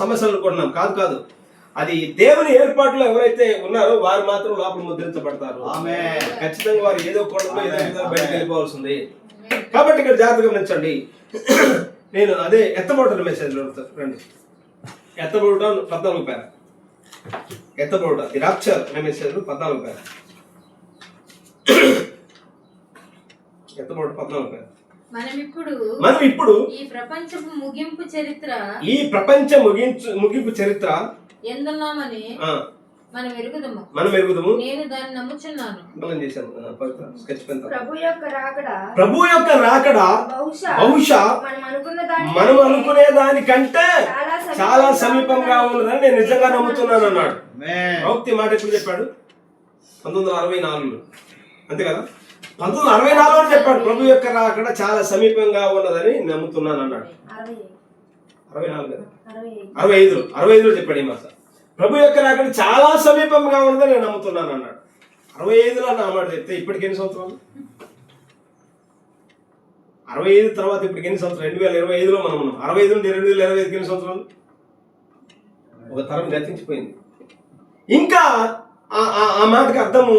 సమస్యలు అనుకుంటున్నాం. కాదు, అది దేవుని ఏర్పాటులో ఎవరైతే ఉన్నారో వారు మాత్రం లోపల ముద్రించబడతారు. ఖచ్చితంగా వారు ఏదో కోణంలో ఏదో బయటకు వెళ్ళిపోవాల్సింది. కాబట్టి ఇక్కడ జాగ్రత్తగా గమనించండి. నేను అదే ఎత్తబోట మెసేజ్ రండి. ఎత్తబోట 14 పేర, ఎత్తబోట ది రాప్చర్ అనే మెసేజ్ 14 పేర, ఎత్తబోట 14 పేర. మనం ఇప్పుడు ఈ ప్రపంచపు ముగింపు చరిత్ర ఎందున్నామని మనం ఎరుగుదము. నేను దాన్ని నమ్ముచున్నాను. ప్రభు యొక్క రాకడ బహుశా మనం అనుకునే దానికంటే చాలా సమీపంగా ఉన్నదని నేను నిజంగా నమ్ముతున్నాను అన్నాడు. ప్రవక్త మాట ఎప్పుడు చెప్పాడు? 1964లో, అంతే కదా? 1964లో చెప్పాడు ప్రభు యొక్క రాకడ చాలా సమీపంగా ఉన్నదని నమ్ముతున్నాను అన్నాడు. 65లో చెప్పాడు ఈ మాట. ప్రభు యొక్క రాకడ చాలా సమీపంగా ఉన్నదని నేను నమ్ముతున్నాను అన్నాడు. 65లో నా మాట చెప్తే ఇప్పటికి ఎన్ని సంవత్సరాలు? 65 తర్వాత ఇప్పటికి ఎన్ని సంవత్సరాలు? 2025లో మనం ఉన్నాం. 65 నుండి 2025కి ఎన్ని సంవత్సరాలు? ఒక తరం గతించిపోయింది. ఇంకా ఆ మాటకి అర్థము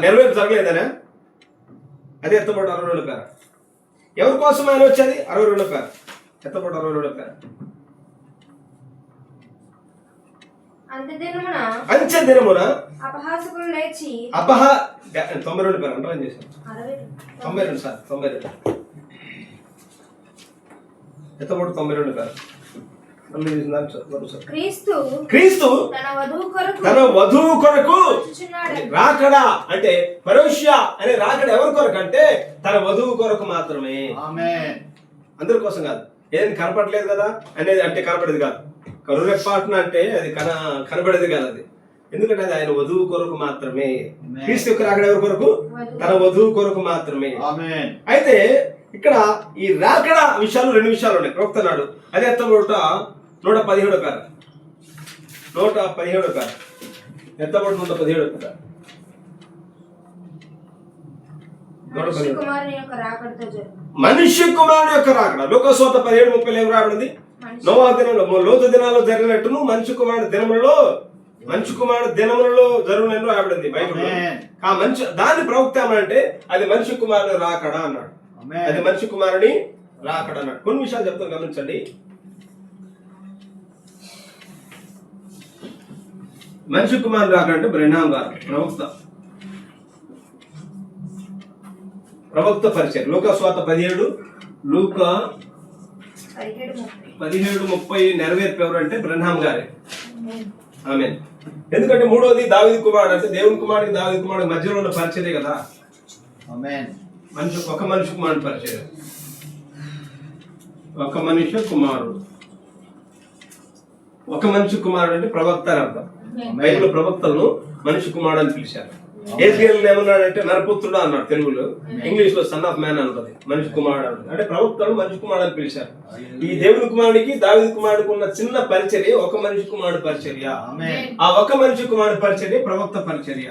నెరవేర్పు జరగలేదనే. అదే ఎత్తబడ్డ 62 పేర. ఎవరి కోసం ఆయన వచ్చేది? 62 పేర. ఎత్తబడ్డ 62 పేర. అంచె దినమున అపహాసకులు లేచి 92 పేరు అంటారు చేశాను. 92 సార్, 92 ఎత్తబడి 92 పేరు. క్రీస్తు తన వధువు కొరకు రాకడా అంటే పరోష్య అనే రాకడ ఎవరి కొరకు అంటే తన వధువు కొరకు మాత్రమే. అందరి కోసం కాదు. ఏదైనా కనపడలేదు కదా అనేది అంటే కనపడేది కాదు. కనురెప్పాటున అంటే అది కనబడేది కాదు. అది ఎందుకంటే అది ఆయన వధువు కొరకు మాత్రమే. క్రీస్తు యొక్క రాకడ ఎవరి కొరకు? తన వధువు కొరకు మాత్రమే. అయితే ఇక్కడ ఈ రాకడ విషయాలు 2 విషయాలు ఉన్నాయి. ప్రవక్త నాడు అదే ఎత్తబడుట 117 పేర, 117 పేర, ఎత్తబడుట 117 పేర. మనుష్య కుమారుని యొక్క రాకడ లోకస్వార్త 17:30 ఏం రాబడింది? నోవా దినంలో లోతు దినాల్లో జరిగినట్టును మనుష్య కుమారుడు దినములలో జరుగునని రాబడింది బైబిల్లో. ఆ దాన్ని ప్రవక్త అంటే అది మనుష్య కుమారుని రాకడ అన్నాడు. అది మనుష్య కుమారుని రాకడ అన్నాడు. కొన్ని విషయాలు చెప్తాను, గమనించండి. మనుష్య కుమారుని రాకడ అంటే బ్రెన్హాం గారు ప్రవక్త పరిచయం. లోకస్వార్త 17:30 నెరవేర్పు ఎవరు అంటే బ్రెన్హాం గారే. ఆమేన్. ఎందుకంటే మూడోది దావీదు కుమారుడు అంటే దేవుని కుమారుడికి దావీదు కుమారుడికి మధ్యలో ఉన్న పరిచయే కదా. ఆమేన్. ఒక మనిషి కుమారుడు పరిచయం, ఒక మనిషి కుమారుడు అంటే ప్రవక్త అని అర్థం. బైబిల్ ప్రవక్తలను మనిషి కుమారుడు అని పిలిచారు. ఏజ్కేల్ ఏమన్నాడంటే నరపుత్రుడు అన్నాడు తెలుగులో. ఇంగ్లీష్ లో సన్ ఆఫ్ మ్యాన్ అంటది, మనిషి కుమారుడు అంటది. అంటే ప్రవక్తలు మనిషి కుమారుడు అని పిలిచారు. ఈ దేవుని కుమారుడికి దావీదు కుమారుడికి ఉన్న చిన్న పరిచర్య ఒక మనిషి కుమారుడు పరిచర్య. ఆ ఒక మనిషి కుమారుడు పరిచర్య ప్రవక్త పరిచర్య.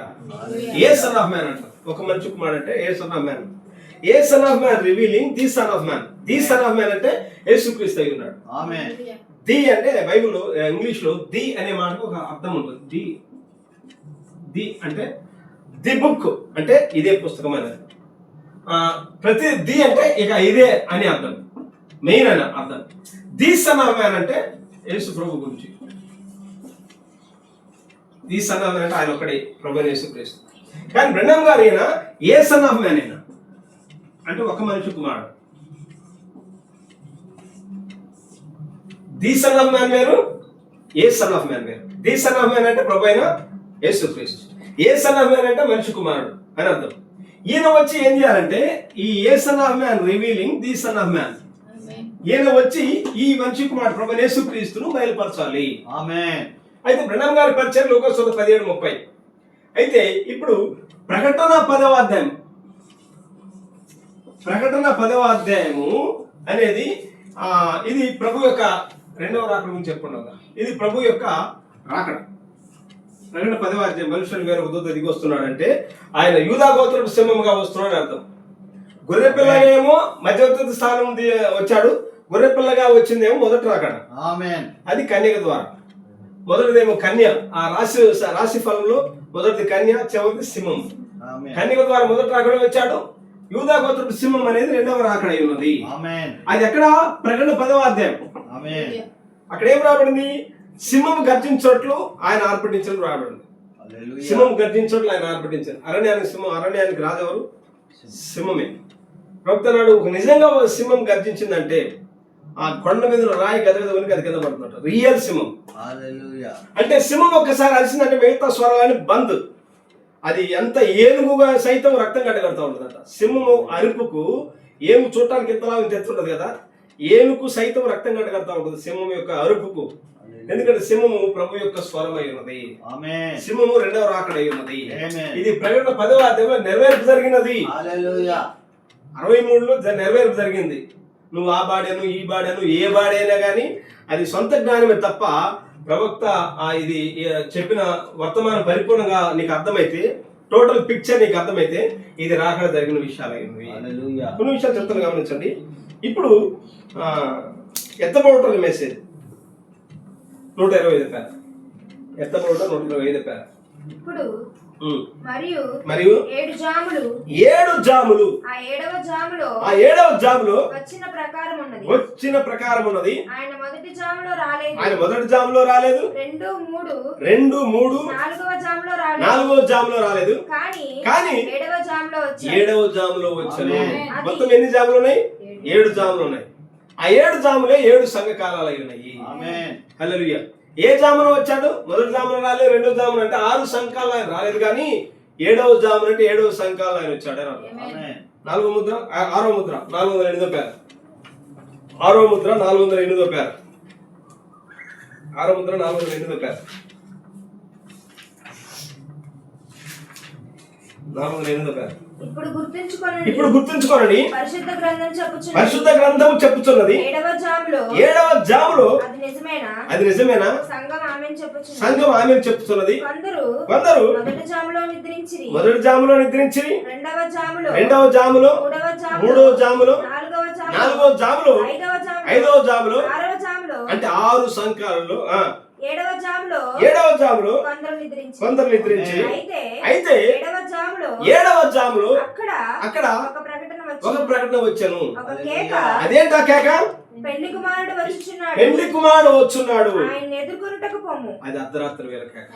ఏ సన్ ఆఫ్ మ్యాన్ అంటారు. ఒక మనిషి కుమారుడు అంటే a son of man. A son of man revealing the son of man. The son of man అంటే యేసుక్రీస్తు అయి ఉన్నాడు. ది అంటే బైబిల్ ఇంగ్లీష్ లో ది అనే మాటకు ఒక అర్థం ఉంటుంది. ది అంటే ది బుక్ అంటే ఇదే పుస్తకం అని అర్థం. ప్రతి ది అంటే ఇక ఇదే అని అర్థం, మెయిన్ అని అర్థం. ది సన్ ఆఫ్ మ్యాన్ అంటే యేసు ప్రభు గురించి. ది సన్ ఆఫ్ మ్యాన్ అంటే ఆయన ఒక్కడే ప్రభు యేసుక్రీస్తు. కానీ బ్రెన్హాం గారు అయిన ఏ సన్ ఆఫ్ మ్యాన్ అయినా అంటే ఒక మనిషి కుమారుడు. ది సన్ ఆఫ్ మ్యాన్ వేరు, ఏ సన్ ఆఫ్ మ్యాన్ వేరు. ది సన్ ఆఫ్ మ్యాన్ అంటే ప్రభు అయిన యేసుక్రీస్తు, ఏ సన్ ఆఫ్ మ్యాన్ అంటే మనిషి కుమారుడు అని అర్థం. ఈయన వచ్చి ఏం చేయాలంటే ఈ a son of man revealing the son of man, ఈయన వచ్చి ఈ మనిషి కుమారుడు ప్రభు యేసుక్రీస్తును బయలుపరచాలి. ఆమేన్. అయితే బ్రహ్నం గారి పరిచయం లూకాసు 17:30. అయితే ఇప్పుడు ప్రకటన 10వ అధ్యాయం, ప్రకటన 10వ అధ్యాయము అనేది ఇది ప్రభు యొక్క రెండవ రాకడ గురించి చెప్పుకున్నాం. ఇది ప్రభు యొక్క రాకడ. ప్రకటన 10వ అధ్యాయం మనుషుని వేరు ఉదూత దిగి వస్తున్నాడంటే ఆయన యూదా గోత్రపు సింహముగా వస్తున్నాడని అర్థం. గొర్రెపిల్లగా మధ్యవర్తి స్థానం వచ్చాడు, గొర్రెపిల్లగా వచ్చిందేమో మొదటి రాకడ. ఆమేన్. అది కన్యక ద్వారా. మొదటిదేమో కన్య, ఆ రాశి ఫలంలో మొదటిది కన్య, చివరిది సింహం. ఆమేన్. కన్యక ద్వారా మొదటి రాకడ వచ్చాడు. యూదా గోత్రపు సింహం అనేది రెండవ రాకడ అయి ఉన్నది. ఆమేన్. అది ఎక్కడ? ప్రకటన 10వ అధ్యాయం. ఆమేన్. అక్కడ ఏం రాబడింది? సింహం గర్జించట్లు ఆయన ఆర్పటించడం రాబడింది. హల్లెలూయా. సింహం గర్జించట్లు ఆయన ఆర్పటించారు. అరణ్యానికి సింహం, అరణ్యానికి రాజు ఎవరు? సింహమే. ప్రవక్త నాడు ఒక నిజంగా సింహం గర్జించిందంటే ఆ కొండ మీద రాయి గద మీద ఉనికి అది కింద పడుతున్నట్టు రియల్ సింహం. హల్లెలూయా. అంటే సింహం ఒక్కసారి అరిసిందంటే మిగతా స్వరాలని బంద్. అది ఎంత ఏనుగుగా సైతం రక్తం కట్టగడతా ఉంటుందట. సింహము అరుపుకు ఏనుగు చూడటానికి ఇంతలా ఇంత ఎత్తుంటది కదా, ఏనుగు సైతం రక్తం కట్టగడతా ఉంటుంది సింహం యొక్క అరుపుకు. ఎందుకంటే సింహము ప్రభు యొక్క స్వరం అయి ఉన్నది. ఆమేన్. సింహము రెండవ రాకడ అయి ఉన్నది. ఆమేన్. ఇది ప్రకటన 10వ అధ్యాయంలో నెరవేర్పు జరిగినది. హల్లెలూయా. 63లో నెరవేర్పు జరిగింది. నువ్వు ఆ బాడేను ఈ బాడేను ఏ బాడైనా కానీ అది సొంత జ్ఞానమే తప్ప ప్రవక్త ఇది చెప్పిన వర్తమానం పరిపూర్ణంగా నీకు అర్థమైతే, టోటల్ పిక్చర్ నీకు అర్థమైతే ఇది రాకడ జరిగిన విషయాలు అయినవి. హల్లెలూయా. కొన్ని విషయాలు చెప్తాను గమనించండి. ఇప్పుడు ఎత్తబోవటం మెసేజ్ 125 పేర, ఎత్తబోవటం 125 పేర. ఇప్పుడు మరియు మరియు 7 జాములు, 7 జాములు, ఆ 7వ జాములో వచ్చిన ప్రకారం ఉన్నది. ఆయన మొదటి జాములో రాలేదు, ఆయన మొదటి జాములో రాలేదు. 2, 3, 4వ జాములో రాలేదు. కానీ 7వ జాములో వచ్చాను. మొత్తం ఎన్ని జాములు ఉన్నాయి? 7 జాములు ఉన్నాయి. ఆ 7 జాములే 7 సంఘ కాలాలు అయి ఉన్నాయి. ఆమేన్. హల్లెలూయా. ఏ జామున వచ్చాడు? మొదటి జామున రాలేదు, రెండో జామున అంటే 6 సంఘాలు ఆయన రాలేదు. కానీ 7వ జామున అంటే 7వ సంఘాలు ఆయన వచ్చాడు. ఆమేన్. 6వ ముద్ర 408వ పేర, 6వ ముద్ర 408వ పేర, 6వ ముద్ర 408వ పేర, 408వ పేర. ఇప్పుడు గుర్తుంచుకోనండి, పరిశుద్ధ గ్రంథం చెప్పుచున్నది 7వ జాములో అది నిజమేనా? సంఘం ఆమె చెప్పుతున్నది. కొందరు మొదటి జాములో నిద్రించి, రెండవ జాములో, మూడవ జాములో, నాలుగవ జాములో, 5వ జాములో అంటే 6 సంఖ్యలలో 7వ జాములో కొందరు నిద్రించి. అయితే 7వ జాములో అక్కడ ఒక ప్రకటన వచ్చాను. అదేంటా కేక? పెళ్లి కుమారుడు వచ్చున్నాడు. ఆయన ఎదుర్కొనుటకు పొమ్ము. అది అర్ధరాత్రి వేళ కేక.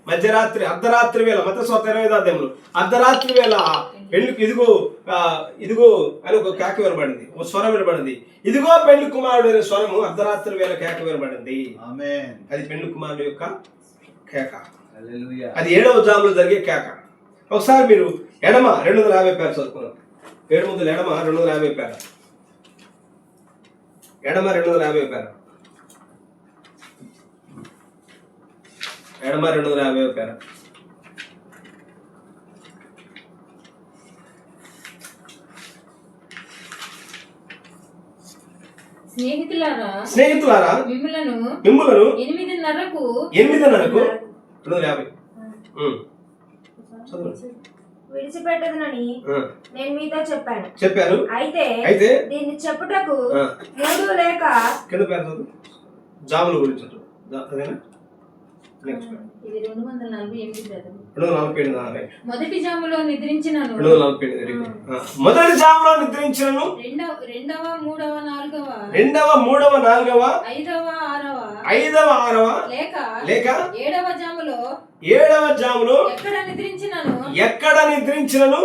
మధ్యరాత్రి అర్ధరాత్రి వేళ మత్తయి 25వ అధ్యాయంలో అర్ధరాత్రి వేళ పెళ్లికి ఇదిగో అని ఒక కేక వినబడింది, ఒక స్వరం వినబడింది. ఇదిగో పెళ్లి కుమారుడు అనే స్వరము అర్ధరాత్రి వేళ కేక వినబడింది. ఆమేన్. అది పెళ్లి కుమారుడు యొక్క కేక. హల్లెలూయా. అది 7వ జాములో జరిగే కేక. ఒకసారి మీరు ఎడమ 250 పేర చదువుకున్నాం. 7 ముందులు ఎడమ 250 పేర, ఎడమ 250 పేర, ఎడమ 250 పేర. స్నేహితులారా మిమ్ములను 8:30కు 250 విడిచిపెట్టదునని నేను మీతో చెప్పాను. అయితే దీన్ని చెప్పుటకు 3 లేక కింద పేరు చదువు. జాముల గురించి అదేనా? నెక్స్ట్ 247. మొదటి జాములో నిద్రించినను, 247. మొదటి జాములో నిద్రించినను, రెండవ, మూడవ, నాలుగవ, 5వ, 6వ లేక 7వ జాములో ఎక్కడ నిద్రించినను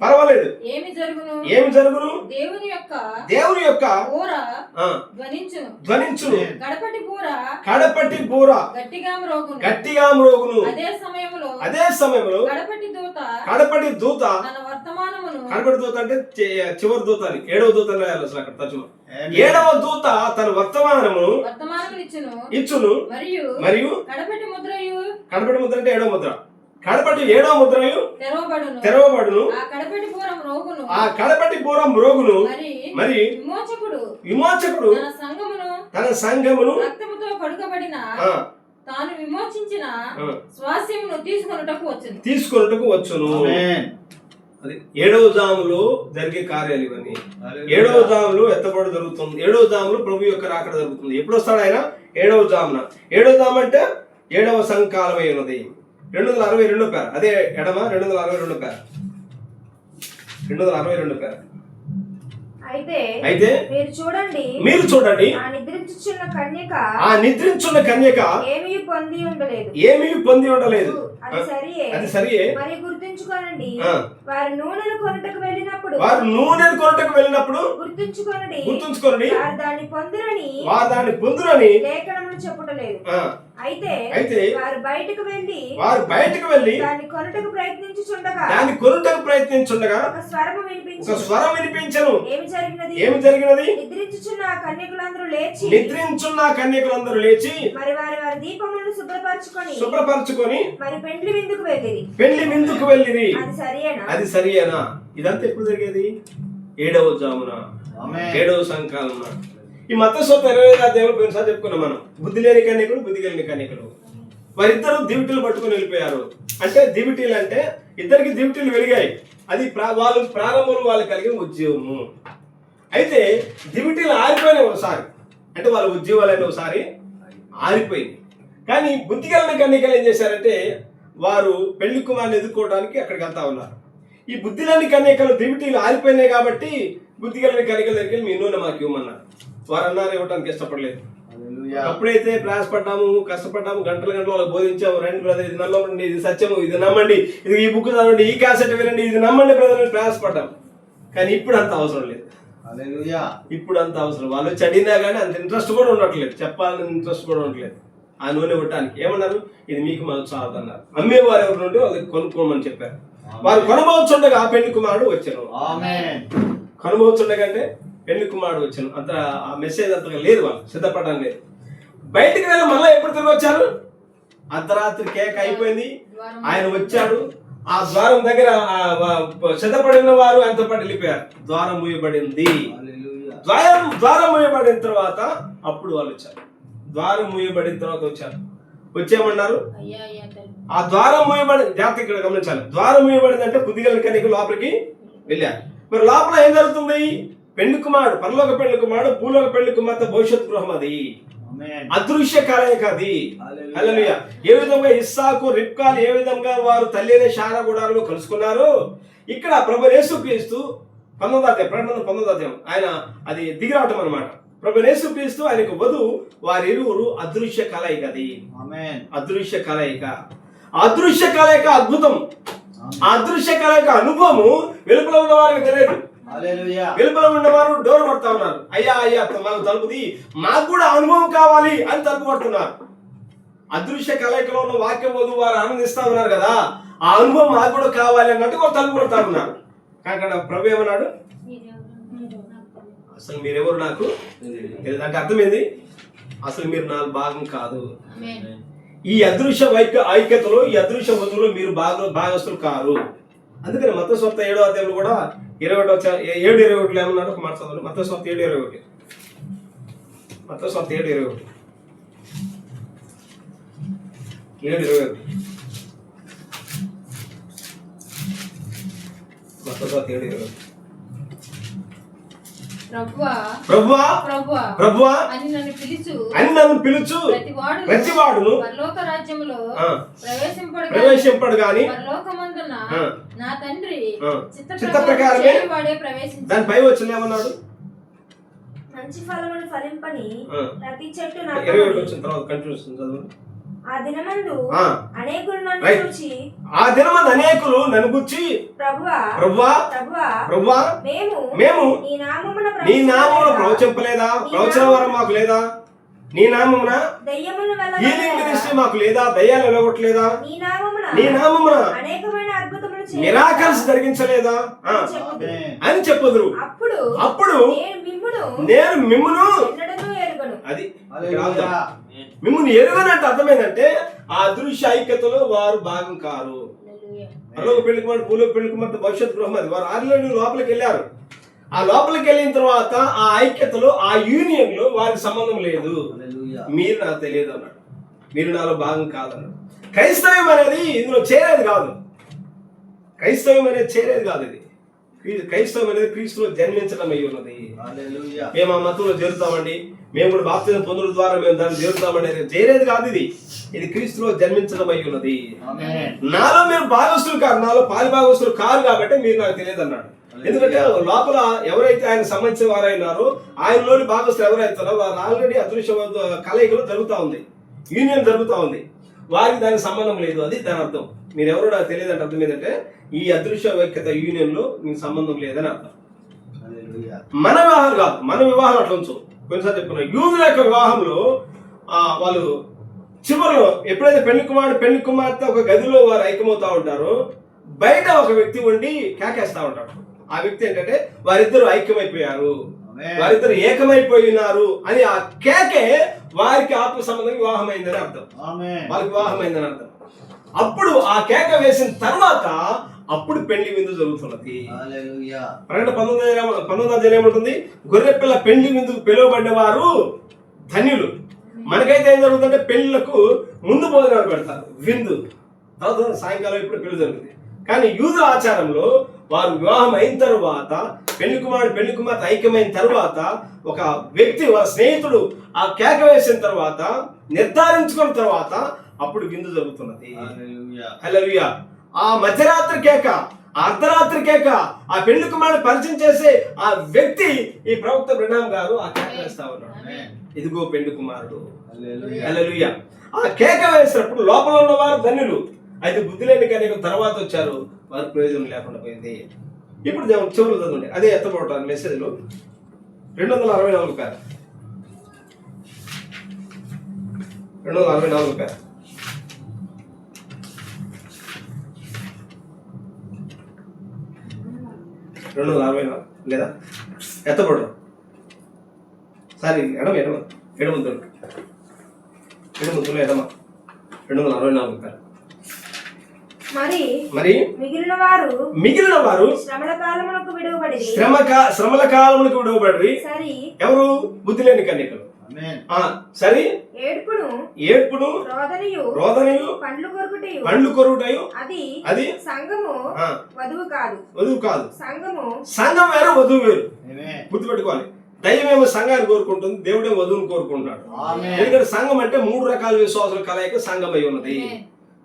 పర్వాలేదు. ఏమి జరుగును దేవుని యొక్క బూర ఆ, ధ్వనించును. కడపటి బూర గట్టిగా మ్రోగును. అదే సమయంలో కడపటి దూత కడపటి దూత అంటే చివరి దూత అని, 7వ దూత అని రాయాలి అసలు అక్కడ తర్జుమా. 7వ దూత తన వర్తమానమును ఇచ్చును. మరియు కడపటి ముద్ర అంటే 7వ ముద్ర. కడపటి 7వ ముద్రయు తెరవబడును. ఆ కడపటి బూర మ్రోగును. మరి విమోచకుడు తన సంఘమును రక్తముతో కడుగబడిన ఆ, తాను విమోచించిన స్వాస్యమును తీసుకొనుటకు వచ్చును. ఆమేన్. అది 7వ జాములో జరిగే కార్యాలు ఇవన్నీ. 7వ జాములో ఎత్తబడి జరుగుతుంది. 7వ జాములో ప్రభు యొక్క రాకడ జరుగుతుంది. ఎప్పుడు వస్తాడు ఆయన? 7వ జామున. 7వ జాము అంటే 7వ సంకాలమై ఉన్నది. 262 పేర. అదే ఎడమ 262 పేర. 262 పేర. అయితే మీరు చూడండి ఆ నిద్రించున్న కన్యక ఏమీ పొంది ఉండలేదు. అది సరియే. మరి గుర్తుంచుకోనండి, వారు నూనెను కొనుటకు వెళ్ళినప్పుడు గుర్తుంచుకోనండి వారు దాన్ని పొందురని లేఖనములు చెప్పుటలేదు. అయితే వారు బయటకు వెళ్ళి దాన్ని కొనుటకు ప్రయత్నించుండగా ఒక స్వరము వినిపించెను. ఏమి జరిగినది? నిద్రించుచున్న కన్యకులందరూ లేచి మరి వారి దీపములను శుభ్రపరచుకొని మరి పెండ్లి విందుకు వెళ్ళిరి. అది సరియేనా? ఇదంతా ఎప్పుడు జరిగేది? 7వ జామున, 7వ సంకాలమున. ఈ మత్తయి 25వ అధ్యాయంలో పోయినసారి చెప్పుకున్నాం మనం. బుద్ధి లేని కన్యకులు, బుద్ధి కలిగిన కన్యకులు, వారిద్దరు దివిటీలు పట్టుకుని వెళ్ళిపోయారు. అంటే దివిటీలు అంటే ఇద్దరికి దివిటీలు వెలిగాయి. అది వాళ్ళు ప్రారంభంలో వాళ్ళు కలిగిన ఉద్యోగము. అయితే దివిటీలు ఆరిపోయినాయి ఒకసారి, అంటే వాళ్ళ ఉద్యోగాలన్నీ ఒకసారి ఆరిపోయింది. కానీ బుద్ధి కలిగిన కన్యకలు ఏం చేశారంటే వారు పెళ్లి కుమారుని ఎదుర్కోవడానికి అక్కడికి వెళ్తా ఉన్నారు. ఈ బుద్ధి లేని కన్యకలు దివిటీలు ఆరిపోయినాయి కాబట్టి బుద్ధి కలిగిన కన్యకల దగ్గరికి మీ నూనె మాకు ఇవ్వమన్నారు. వారు అన్నారు ఇవ్వడానికి ఇష్టపడలేదు. అప్పుడైతే ప్రయాసపడ్డాము, కష్టపడ్డాము, గంటలు వాళ్ళకి బోధించాము. రండి బ్రదర్, ఇది నమ్మండి, ఇది సత్యము, ఇది నమ్మండి, ఇది ఈ బుక్ చదవండి, ఈ క్యాసెట్ వినండి, ఇది నమ్మండి బ్రదర్ అని ప్రయాసపడ్డాము. కానీ ఇప్పుడు అంత అవసరం లేదు. ఇప్పుడు అంత అవసరం. వాళ్ళు చదివినా కానీ అంత ఇంట్రెస్ట్ కూడా ఉండట్లేదు, చెప్పాలని ఇంట్రెస్ట్ కూడా ఉండట్లేదు. ఆ నూనె ఇవ్వటానికి ఏమన్నారు? ఇది మీకు మాకు చాలదు అన్నారు. అమ్మేవారు ఎవరు నుండి వాళ్ళకి కొనుక్కోమని చెప్పారు. వారు కొనబోతుండగా ఆ పెళ్లి కుమారుడు వచ్చారు. కొనబోతుండగా అంటే పెళ్లి కుమారుడు వచ్చాను. అంత ఆ మెసేజ్ అంతగా లేదు, వాళ్ళు సిద్ధపడడం లేదు. బయటికి వెళ్ళి మళ్ళీ ఎప్పుడు తిరిగి వచ్చారు? అర్ధరాత్రి కేక్ అయిపోయింది, ఆయన వచ్చాడు. ఆ ద్వారం దగ్గర సిద్ధపడిన వారు ఆయనతో పాటు వెళ్ళిపోయారు. ద్వారం మూయబడింది. ద్వారం మూయబడిన తర్వాత అప్పుడు వాళ్ళు వచ్చారు. ద్వారం మూయబడిన తర్వాత వచ్చేమన్నారు? ఆ ద్వారం మూయబడి జాగ్రత్త ఇక్కడ గమనించాలి. ద్వారం మూయబడింది అంటే బుద్ధి కలిగిన కన్యకలు లోపలికి వెళ్ళారు. మరి లోపల ఏం జరుగుతుంది? పెళ్లి కుమారుడు, పరలోక పెళ్లి కుమారుడు, భూలోక పెళ్లి కుమార్తె భవిష్యత్ గృహం. అది అదృశ్య కలయిక. అది హల్లెలూయా. ఏ విధంగా ఇస్సాకు రిబ్కాలు ఏ విధంగా వారు తల్లి అనే శారా గుడారంలో కలుసుకున్నారు, ఇక్కడ ప్రభు యేసుక్రీస్తు 19వ అధ్యాయం ఆయన అది దిగిరావటం అన్నమాట. ప్రభు యేసుక్రీస్తు ఆయనకు వధువు, వారిరువురు అదృశ్య కలయిక. అది అదృశ్య కలయిక. అదృశ్య కలయిక అద్భుతం. అదృశ్య కలయిక అనుభవము వెలుపల ఉన్న వారికి తెలియదు. వెలుపల ఉన్నవారు డోర్ కొడతా ఉన్నారు. అయ్యా మాకు తలుపుది, మాకు కూడా అనుభవం కావాలి అని తలుపు కొడుతున్నారు. అదృశ్య కలయికలో ఉన్న వాక్యం వధువు వారు ఆనందిస్తా ఉన్నారు కదా, ఆ అనుభవం మాకు కూడా కావాలి అన్నట్టు తలుపు కొడతా ఉన్నారు. కాక ప్రభు ఏమన్నాడు? అసలు మీరెవరు నాకు అంటే అర్థమైంది. అసలు మీరు నా భాగం కాదు. ఈ అదృశ్య ఐక్యతలో, ఈ అదృశ్య వధువులో మీరు భాగస్తులు కారు. అందుకని మత్తయి 7వ అధ్యాయంలో కూడా 7:21 ఏమన్నాడు? ఒక మాట చదవండి. మత్తయి 7:21. మత్తయి 7:21. 7:21. మత్తయి 7:21. ప్రభువా అని నన్ను పిలుచు ప్రతివాడును పరలోక రాజ్యములో ప్రవేశింపడు గాని నా తండ్రి చిత్త ప్రకారమే దాని పై వచ్చిన ఏమన్నాడు? మంచి ఫలములు ఫలింపని ప్రతి చెట్టు 21 వచ్చిన తర్వాత కంటిన్యూషన్ చదవండి. ఆ దినమందు ఆ. అనేకులు నన్ను రైట్. చూచి ఆ దినమందు అనేకులు నన్ను గుర్చి ప్రభువా ప్రభువా ప్రభువా ప్రభువా మేము మేము నీ నామమున నీ నామమున ప్రవచింపలేదా? ప్రవచన వరం మాకు లేదా? నీ నామమున దయ్యములను హీలింగ్ మినిస్ట్రీ మాకు లేదా? దయ్యాలు వెళ్ళగొట్టలేదా? నీ నామమున నీ నామమున అనేకమైన అద్భుతములు మిరాకల్స్ జరిగించలేదా అని చెప్పుదురు. అప్పుడు అప్పుడు నేను మిమ్మును నేను మిమ్మును ఎన్నడూ ఎరుగను. అది హల్లెలూయా. మిమ్మల్ని ఎరుగనంటే అర్థమైందంటే ఆ అదృశ్య ఐక్యతలో వారు భాగం కారు. పరలోక పెళ్లి కుమార్తె భూలోక పెళ్లి కుమార్తె భవిష్యత్ గృహం అది. వారు ఆరిలోని లోపలికి వెళ్ళారు. ఆ లోపలికి వెళ్ళిన తర్వాత ఆ ఐక్యతలో ఆ యూనియన్ లో వారికి సంబంధం లేదు. హల్లెలూయా. మీరు నాకు తెలియదు అన్నాడు. మీరు నాలో భాగం కాదన్నాడు. క్రైస్తవ్యం అనేది ఇందులో చేరేది కాదు. క్రైస్తవ్యం అనేది చేరేది కాదు. ఇది క్రైస్తవం అనేది క్రీస్తులో జన్మించడం అయి ఉన్నది. హల్లెలూయా. మేము ఆ మతంలో చేరుతామండి, మేము కూడా బాప్తిజం పొందడం ద్వారా మేము దాన్ని చేరుతామండి అనేది చేరేది కాదు. ఇది క్రీస్తులో జన్మించడం అయి ఉన్నది. ఆమేన్. నాలో మీరు భాగస్తులు కాదు, నాలో పాలి భాగస్తులు కాదు కాబట్టి మీరు నాకు తెలియదు అన్నాడు. ఎందుకంటే లోపల ఎవరైతే ఆయన సంబంధించిన వారైనారో ఆయనలోని భాగస్తులు ఎవరైతున్నారో వారు ఆల్రెడీ అదృశ్య కలయికలు జరుగుతూ ఉంది, యూనియన్ జరుగుతూ ఉంది. వారికి దానికి సంబంధం లేదు. అది దాని అర్థం. మీరు ఎవరో నాకు తెలియదు అంటే అర్థం ఏంటంటే ఈ అదృశ్య ఐక్యత యూనియన్ లో మీకు సంబంధం లేదని అర్థం. హల్లెలూయా. మన వివాహాలు కాదు, మన వివాహాలు అట్లా ఉంచు. కొన్నిసార్లు చెప్పుకున్నా యూదుల యొక్క వివాహంలో వాళ్ళు చివరిలో ఎప్పుడైతే పెళ్లి కుమార్తె ఒక గదిలో వారు ఐక్యమవుతా ఉంటారో బయట ఒక వ్యక్తి ఉండి కేకేస్తా ఉంటాడు. ఆ వ్యక్తి ఏంటంటే వారిద్దరు ఐక్యమైపోయారు, వారిద్దరు ఏకమైపోయినారు అని ఆ కేకే వారికి ఆత్మ సంబంధం వివాహం అయిందని అర్థం. వాళ్ళకి వివాహం అయిందని అర్థం. అప్పుడు ఆ కేక వేసిన తర్వాత అప్పుడు పెళ్లి విందు జరుగుతున్నది. హల్లెలూయా. ప్రకటన 19 ఏమంటుంది? గొర్రెపిల్ల పెళ్లి విందుకు పిలువబడ్డవారు ధన్యులు. మనకైతే ఏం జరుగుతుందంటే పెళ్లిలకు ముందు భోజనాలు పెడతారు, విందు, తర్వాత సాయంకాలం ఇప్పుడు పెళ్లి జరుగుతుంది. కానీ యూదుల ఆచారంలో వారు వివాహం అయిన తర్వాత పెళ్లి కుమార్తె ఐక్యమైన తర్వాత ఒక వ్యక్తి వారి స్నేహితుడు ఆ కేక వేసిన తర్వాత నిర్ధారించుకున్న తర్వాత అప్పుడు విందు జరుగుతున్నది. హల్లెలూయా. హల్లెలూయా. ఆ మధ్యరాత్రి కేక, ఆ అర్ధరాత్రి కేక, ఆ పెళ్లి కుమారుడు పరిచయం చేసే ఆ వ్యక్తి ఈ ప్రవక్త బ్రహ్నాం గారు ఆ కేక వేస్తా ఉన్నాడు. ఇదిగో పెళ్లి కుమారుడు. హల్లెలూయా. హల్లెలూయా. ఆ కేక వేసినప్పుడు లోపల ఉన్న వారు ధన్యులు. అయితే బుద్ధి లేని కానీ తర్వాత వచ్చారు, వారికి ప్రయోజనం లేకుండా పోయింది. ఇప్పుడు చివరి చదవండి, అదే ఎత్తబడటానికి మెసేజ్ లో 264 పేరు. 264 పేరు. 264 లేదా ఎత్తబడడం. సారీ ఎడమ 264 పేరు. మరి మిగిలిన వారు శ్రమల కాలమునకు విడువబడి సరి ఎవరు? బుద్ధి లేని కన్యకలు. సరి ఏడ్పును రోదనయు పండ్లు కొరుకుటయు అది సంఘము వధువు కాదు. సంఘం వేరు, వధువు వేరు. గుర్తుపెట్టుకోవాలి. దైవమేమో సంఘాన్ని కోరుకుంటుంది, దేవుడేమో వధువుని కోరుకుంటున్నాడు. ఎందుకంటే సంఘం అంటే 3 రకాల విశ్వాసుల కలయిక సంఘం అయి ఉన్నది.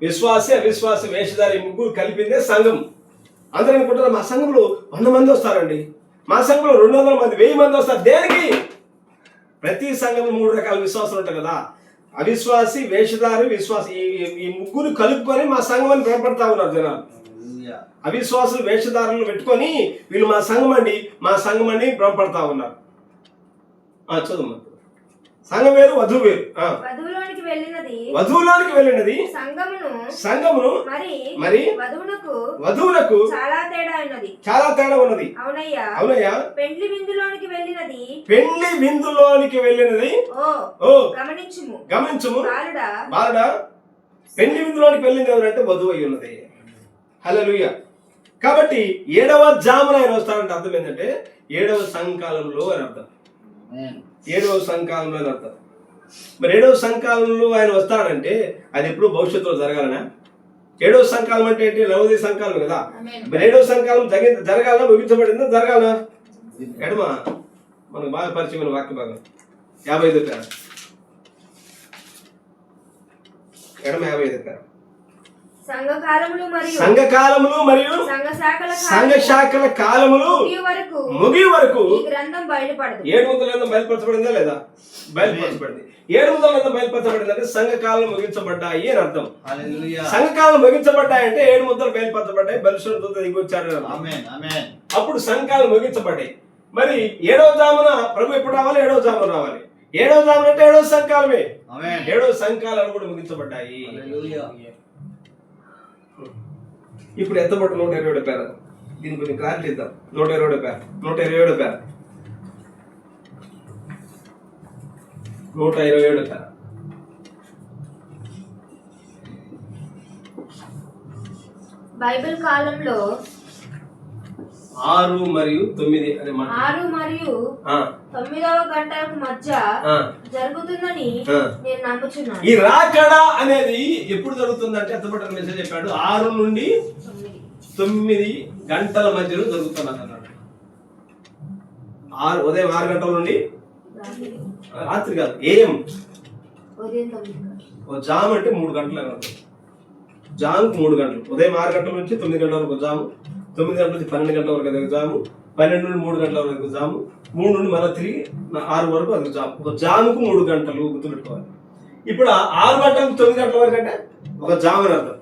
విశ్వాసి, అవిశ్వాసి, వేషధారి ముగ్గురు కలిపిందే సంఘం. అందరూ అనుకుంటారు మా సంఘంలో 100 మంది వస్తారండి, మా సంఘంలో 200 మంది, 1000 మంది వస్తారు. దేనికి? ప్రతి సంఘంలో 3 రకాల విశ్వాసాలు ఉంటాయి కదా. అవిశ్వాసి, వేషధారి, విశ్వాసి, ఈ ముగ్గురు కలుపుకొని మా సంఘం అని భయపడతా ఉన్నారు జనాలు. అవిశ్వాసులు, వేషధారులను పెట్టుకొని వీళ్ళు మా సంఘం అండి భ్రమపడతా ఉన్నారు. చదువు. సంఘం వేరు, వధువు వేరు. వధువులోనికి వెళ్ళినది సంఘమును మరి వధువులకు చాలా తేడా ఉన్నది. అవునయ్యా. పెండ్లి విందులోనికి వెళ్ళినది గమనించుము బాలుడా. పెండ్లి విందులోనికి వెళ్ళింది ఎవరంటే వధువు అయి ఉన్నది. హల్లెలూయా. కాబట్టి 7వ జామున ఆయన వస్తాడంటే అర్థం ఏంటంటే 7వ సంకాలంలో అని అర్థం. 7వ సంకాలంలో అని అర్థం. మరి 7వ సంకాలంలో ఆయన వస్తాడంటే అది ఎప్పుడు భవిష్యత్తులో జరగాలనా? 7వ సంకాలం అంటే ఏంటి? నవోదయ సంకాలం కదా. మరి 7వ సంకాలం జరగాలనా, ముగించబడిందా, జరగాలనా? ఎడమ మనకు బాగా పరిచయమైన వాక్య భాగం 55 పేర. ఎడమ 55 పేర. సంఘకాలములు మరియు సంఘకాలములు మరియు సంఘ శాఖల కాలములు ముగి వరకు ఈ గ్రంథం బయలుపడదు. 700 గ్రంథం బయలుపరచబడిందా లేదా? బయలుపరచబడింది. 700 గ్రంథం బయలుపరచబడింది అంటే సంఘకాలం ముగించబడ్డాయి అని అర్థం. హల్లెలూయా. సంఘకాలం ముగించబడ్డాయి అంటే 7 ముద్రలు బయలుపరచబడ్డాయి, బలిష్ఠుల దూత దిగి వచ్చారు. ఆమేన్ ఆమేన్. అప్పుడు సంఘకాలం ముగించబడ్డాయి. మరి 7వ జామున ప్రభు ఎప్పుడు రావాలి? 7వ జామున రావాలి. 7వ జామున అంటే 7వ సంఘకాలమే. ఆమేన్. 7వ సంఘకాలాలు కూడా ముగించబడ్డాయి. హల్లెలూయా. ఇప్పుడు ఎత్తబట్టు 127 పేర. దీని కొంచెం క్లారిటీ ఇద్దాం. 127 పేర, 127 పేర, 127 పేర. బైబిల్ కాలంలో 6 మరియు 9 అనే మాట 6 మరియు 9వ గంటలకు మధ్య జరుగుతుందని నేను నమ్ముచున్నాను. ఈ రాకడ అనేది ఎప్పుడు జరుగుతుందంటే ఎత్తబట్టిన మెసేజ్ చెప్పాడు 6 నుండి 9 గంటల మధ్యలో జరుగుతున్నది అన్నాడు. ఉదయం 6 గంటల నుండి రాత్రి కాదు, ఏఎం. ఉదయం 9 గంటలు. జామ్ అంటే 3 గంటలు అన్నది. జామ్కి 3 గంటలు. ఉదయం 6 గంటల నుంచి 9 గంటల వరకు జాము, 9 గంటల నుంచి 12 గంటల వరకు అది జాము, 12 నుండి 3 గంటల వరకు జాము, 3 నుండి మళ్ళీ తిరిగి 6 వరకు అది జాము. ఒక జాముకు 3 గంటలు గుర్తుపెట్టుకోవాలి. ఇప్పుడు 6 గంటల నుంచి 9 గంటల వరకు అంటే ఒక జాము అని అర్థం.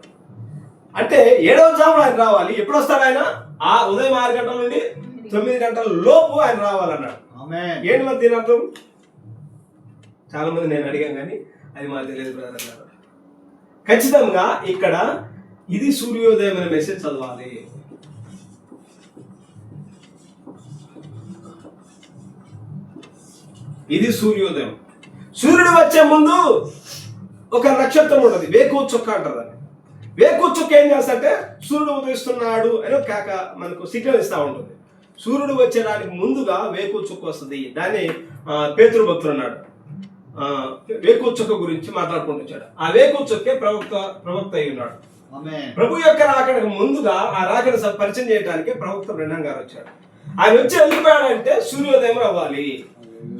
అంటే 7వ జాములో ఆయన రావాలి. ఎప్పుడు వస్తాడు ఆయన? ఉదయం 6 గంటల నుండి 9 గంటల లోపు ఆయన రావాలన్నాడు. ఏంటి మరి దీని అర్థం? చాలా మంది నేను అడిగాను కానీ అది మాకు తెలియదు బ్రదర్ అన్నారు. ఖచ్చితంగా ఇక్కడ ఇది సూర్యోదయం అనే మెసేజ్ చదవాలి. ఇది సూర్యోదయం. సూర్యుడు వచ్చే ముందు ఒక నక్షత్రం ఉంటుంది, వేకువ చుక్క అంటారు. అని వేకువ చుక్క ఏం చేస్తారంటే సూర్యుడు ఉదయిస్తున్నాడు అని కాక మనకు సిగ్నల్ ఇస్తూ ఉంటుంది. సూర్యుడు వచ్చేదానికి ముందుగా వేకువ చుక్క వస్తుంది. దాన్ని పేతురు భక్తుడు అన్నాడు. వేకువ చుక్క గురించి మాట్లాడుకుంటూ వచ్చాడు. ఆ వేకువ చుక్కే ప్రవక్త అయి ఉన్నాడు. ప్రభు యొక్క రాకడకు ముందుగా ఆ రాకడ పరిచయం చేయడానికి ప్రవక్త బ్రహ్మం గారు వచ్చాడు. ఆయన వచ్చి వెళ్ళిపోయాడంటే సూర్యోదయం అవ్వాలి,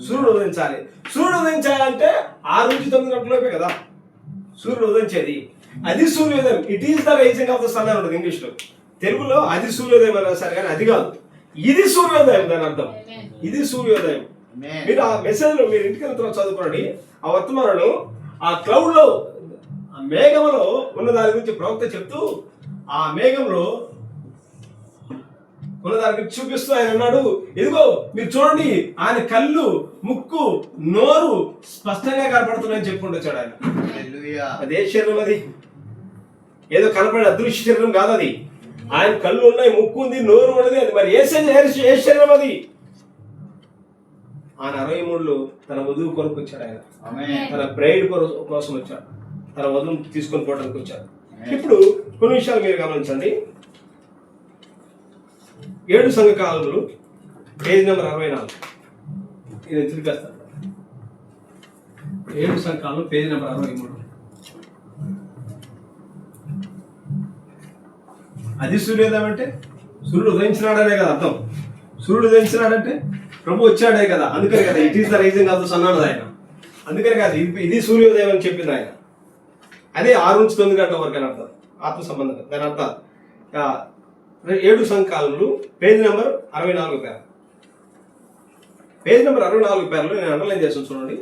సూర్యుడు ఉదయించాలి. సూర్యుడు ఉదయించాలంటే 6 నుంచి 9 గంటలలోపే కదా సూర్యుడు ఉదయించేది. అది సూర్యోదయం. It is the rising of the sun అని ఉంటుంది ఇంగ్లీష్ లో. తెలుగులో అది సూర్యోదయం అని రాశారు కానీ అది కాదు, ఇది సూర్యోదయం. దాని అర్థం ఇది సూర్యోదయం. మీరు ఆ మెసేజ్ లో మీరు ఇంటికి వెళ్తున్న చదువుకోండి. ఆ వర్తమానంలో ఆ క్లౌడ్ లో ఆ మేఘంలో ఉన్న దాని గురించి ప్రవక్త చెప్తూ ఆ మేఘంలో ఉన్న దాని గురించి చూపిస్తూ ఆయన అన్నాడు, ఇదిగో మీరు చూడండి ఆయన కళ్ళు, ముక్కు, నోరు స్పష్టంగా కనపడుతున్నాయని చెప్పుకుంటూ వచ్చాడు ఆయన. అదే శరీరం, అది ఏదో కనపడే అదృశ్య శరీరం కాదు. అది ఆయన కళ్ళు ఉన్నాయి, ముక్కు ఉంది, నోరు ఉన్నది. అది మరి ఏ శరీరం? అది ఆయన 63లో తన వధువు కొరకు వచ్చాడు. ఆయన తన బ్రైడ్ కోసం వచ్చాడు, తన వధువును తీసుకొని పోవడానికి వచ్చాడు. ఇప్పుడు కొన్ని విషయాలు మీరు గమనించండి. 7 సంఘకాలములు పేజ్ నెంబర్ 64. ఇది తిరిగేస్తాను. 7 సంఘకాలములు పేజ్ నెంబర్ 63. అది సూర్యోదయం అంటే సూర్యుడు ఉదయించినాడనే కదా అర్థం. సూర్యుడు ఉదయించినాడంటే ప్రభు వచ్చాడే కదా. అందుకని కదా it is the rising of the sun అన్నది ఆయన. అందుకని కాదు ఇది సూర్యోదయం అని చెప్పింది ఆయన. అదే 6 నుంచి 9 గంటల వరకు అని అర్థం, ఆత్మ సంబంధంగా. దాని అర్థం 7 సంఘకాలములు పేజ్ నెంబర్ 64 పేర. పేజ్ నెంబర్ 64 పేర్లో నేను అండర్లైన్ చేస్తాను చూడండి.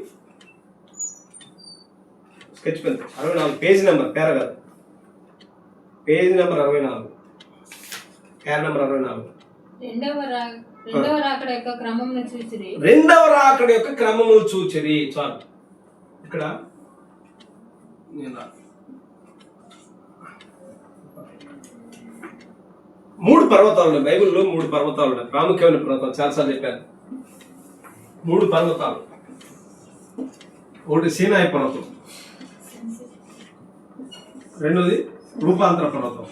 స్కెచ్ పెన్ 64 పేజ్ నెంబర్, పేర కాదు, పేజ్ నెంబర్ 64, పేర నెంబర్ 64. రెండవ రాకడ యొక్క క్రమమును చూచిరి. రెండవ రాకడ యొక్క క్రమమును చూచిరి. చాలు. ఇక్కడ 3 పర్వతాలు ఉన్నాయి బైబిల్లో. 3 పర్వతాలు ఉన్నాయి, ప్రాముఖ్యమైన పర్వతాలు. చాలాసార్లు చెప్పాను. 3 పర్వతాలు. ఒకటి సీనాయి పర్వతం, రెండోది రూపాంతర పర్వతం,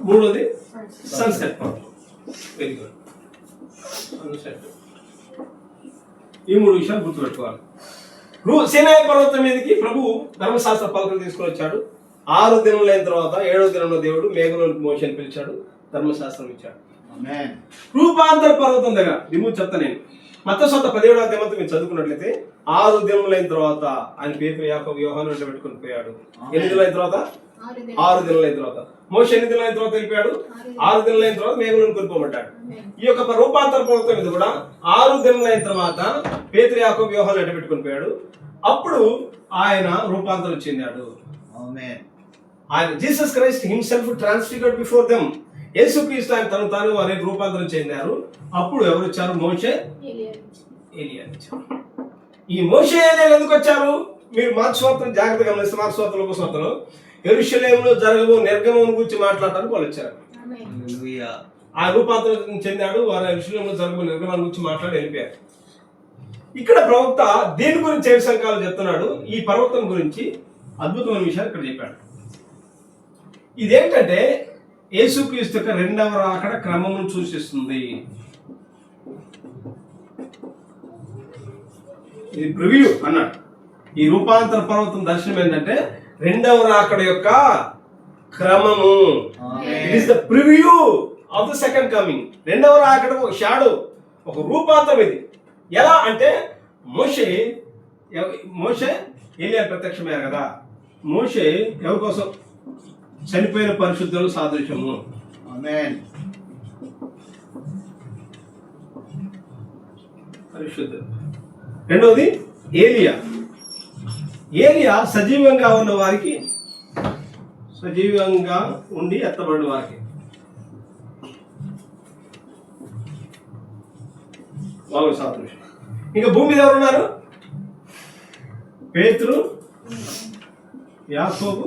మూడోది సన్సెట్ పర్వతం. Very good. సన్సెట్. ఈ 3 విషయాలు గుర్తుపెట్టుకోవాలి. సీనాయి పర్వతం మీదకి ప్రభు ధర్మశాస్త్ర పలకలు తీసుకొని వచ్చాడు. 6 దినములు అయిన తర్వాత 7వ దినంలో దేవుడు మేఘంలో మోషేని పిలిచాడు, ధర్మశాస్త్రం ఇచ్చాడు. రూపాంతర పర్వతం దగ్గర చెప్తా నేను. మత్తయి సువార్త 17వ అధ్యాయం మీరు చదువుకున్నట్లయితే 6 దినములైన తర్వాత ఆయన పేతురు యాకోబు యోహాను వెంట పెట్టుకుని పోయాడు. ఎన్ని దినాలైన తర్వాత? 6 దినాలైన తర్వాత. మోషే ఎన్ని దినాలైన తర్వాత వెళ్ళిపోయాడు? 6 దినాలైన తర్వాత మేఘంలో కొనుక్కోబడ్డాడు. ఈ యొక్క రూపాంతర పర్వతం మీద కూడా 6 దినాలైన తర్వాత పేతురు యాకోబు యోహాను వెంట పెట్టుకుని పోయాడు. అప్పుడు ఆయన రూపాంతరం చెందాడు. ఆయన Jesus Christ himself transfigured before them. యేసుక్రీస్తు ఆయన తను తాను వారి రూపాంతరం చెందారు. అప్పుడు ఎవరు వచ్చారు? మోషే, ఏలియా వచ్చారు. ఈ మోషే ఏలియాలు ఎందుకు వచ్చారు? మీరు మార్క్స్ వార్తను జాగ్రత్తగా గమనిస్తే మార్క్స్ వార్తలో ఉపవార్తలో యెరూషలేములో జరగబో నిర్గమం గురించి మాట్లాడటానికి వాళ్ళు వచ్చారు. ఆ రూపాంతరం చెందాడు. వారు యెరూషలేములో జరగబో నిర్గమం గురించి మాట్లాడి వెళ్ళిపోయారు. ఇక్కడ ప్రవక్త దేని గురించి 7 సంఘాలు చెప్తున్నాడు? ఈ పర్వతం గురించి అద్భుతమైన విషయాలు ఇక్కడ చెప్పాడు. ఇదేంటంటే యేసుక్రీస్తు యొక్క 2వ రాకడ క్రమమును సూచిస్తుంది. ఇది ప్రివ్యూ అన్నాడు. ఈ రూపాంతర పర్వతం దర్శనం ఏంటంటే 2వ రాకడ యొక్క క్రమము. It is the preview of the second coming. 2వ రాకడ ఒక షాడో, ఒక రూపాంతరం. ఇది ఎలా అంటే మోషే ఏలియా ప్రత్యక్షమయ్యారు కదా. మోషే ఎవరి కోసం? చనిపోయిన పరిశుద్ధులు సాదృశ్యము. పరిశుద్ధులు. రెండవది ఏలియా సజీవంగా ఉన్న వారికి, సజీవంగా ఉండి ఎత్తబడిన వారికి. వాళ్ళు సాదృశ్యం. ఇంకా భూమి మీద ఎవరున్నారు? పేతురు, యాకోబు,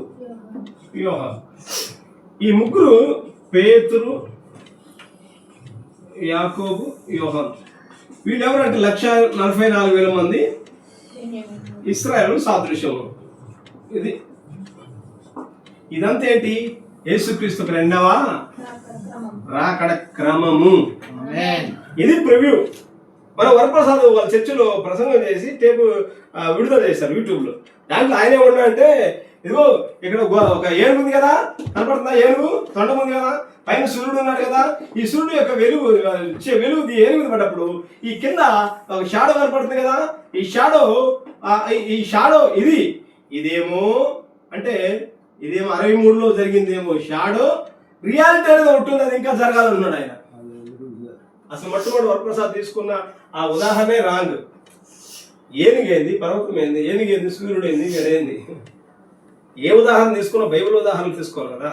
యోహాను. ఈ ముగ్గురు, పేతురు, యాకోబు, యోహాను, వీళ్ళు ఎవరంటే 1,44,000 మంది ఇశ్రాయేలు సాదృశ్యము. ఇదంతా ఏంటి? యేసుక్రీస్తు 2వ రాకడ క్రమము. ఇది ప్రివ్యూ. మన వరప్రసాద్ వాళ్ళ చర్చిలో ప్రసంగం చేసి టేపు విడుదల చేశారు యూట్యూబ్లో. దాంట్లో ఆయన ఏమన్నా అంటే, ఇదిగో ఇక్కడ ఒక ఏనుగు ఉంది కదా, కనపడుతుందా? ఏనుగు తొండం ఉంది కదా, పైన సూర్యుడు ఉన్నాడు కదా. ఈ సూర్యుడు యొక్క వెలుగు ఏనుగు పడ్డప్పుడు ఈ కింద ఒక షాడో కనపడుతుంది కదా. ఈ షాడో ఇదేమో అంటే ఇదేమో 63లో జరిగిందేమో షాడో. రియాలిటీ అనేది ఉంటుంది, అది ఇంకా జరగాలన్నాడు ఆయన. అసలు మొట్టమొదటి వరప్రసాద్ తీసుకున్న ఆ ఉదాహరణే రాంగ్. ఏనుగేంది, పర్వతం ఏంది, ఏనుగేంది, సూర్యుడు ఏంది, గడేంది? ఏ ఉదాహరణ తీసుకున్నా బైబిల్ ఉదాహరణ తీసుకోవాలి కదా.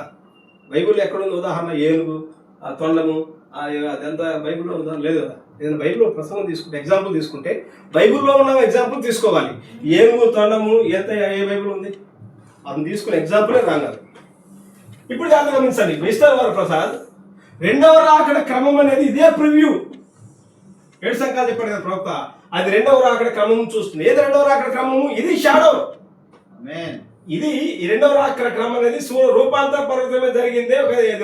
బైబిల్లో ఎక్కడుంది ఉదాహరణ? ఏనుగు, ఆ తొండము, అదంతా బైబిల్లో ఉదాహరణ లేదు కదా. ఏదైనా బైబిల్లో ప్రసంగం తీసుకుంటే, ఎగ్జాంపుల్ తీసుకుంటే బైబిల్లో ఉన్న ఎగ్జాంపుల్ తీసుకోవాలి. ఏనుగు, తొండము ఎంత ఏ బైబిల్ ఉంది? అది తీసుకునే ఎగ్జాంపులే రాంగ్. ఇప్పుడు జాగ్రత్త గమనించండి. మిస్టర్ వరప్రసాద్ 2వ రాకడ క్రమం అనేది ఇదే ప్రివ్యూ. 7 సంఘాలు చెప్పాడు కదా ప్రవక్త, అది 2వ రాకడ క్రమం చూస్తుంది. ఏది 2వ రాకడ క్రమము? ఇది షాడో. ఇది 2వ రాకడ క్రమం అనేది రూపాంతర పర్వతమే జరిగింది.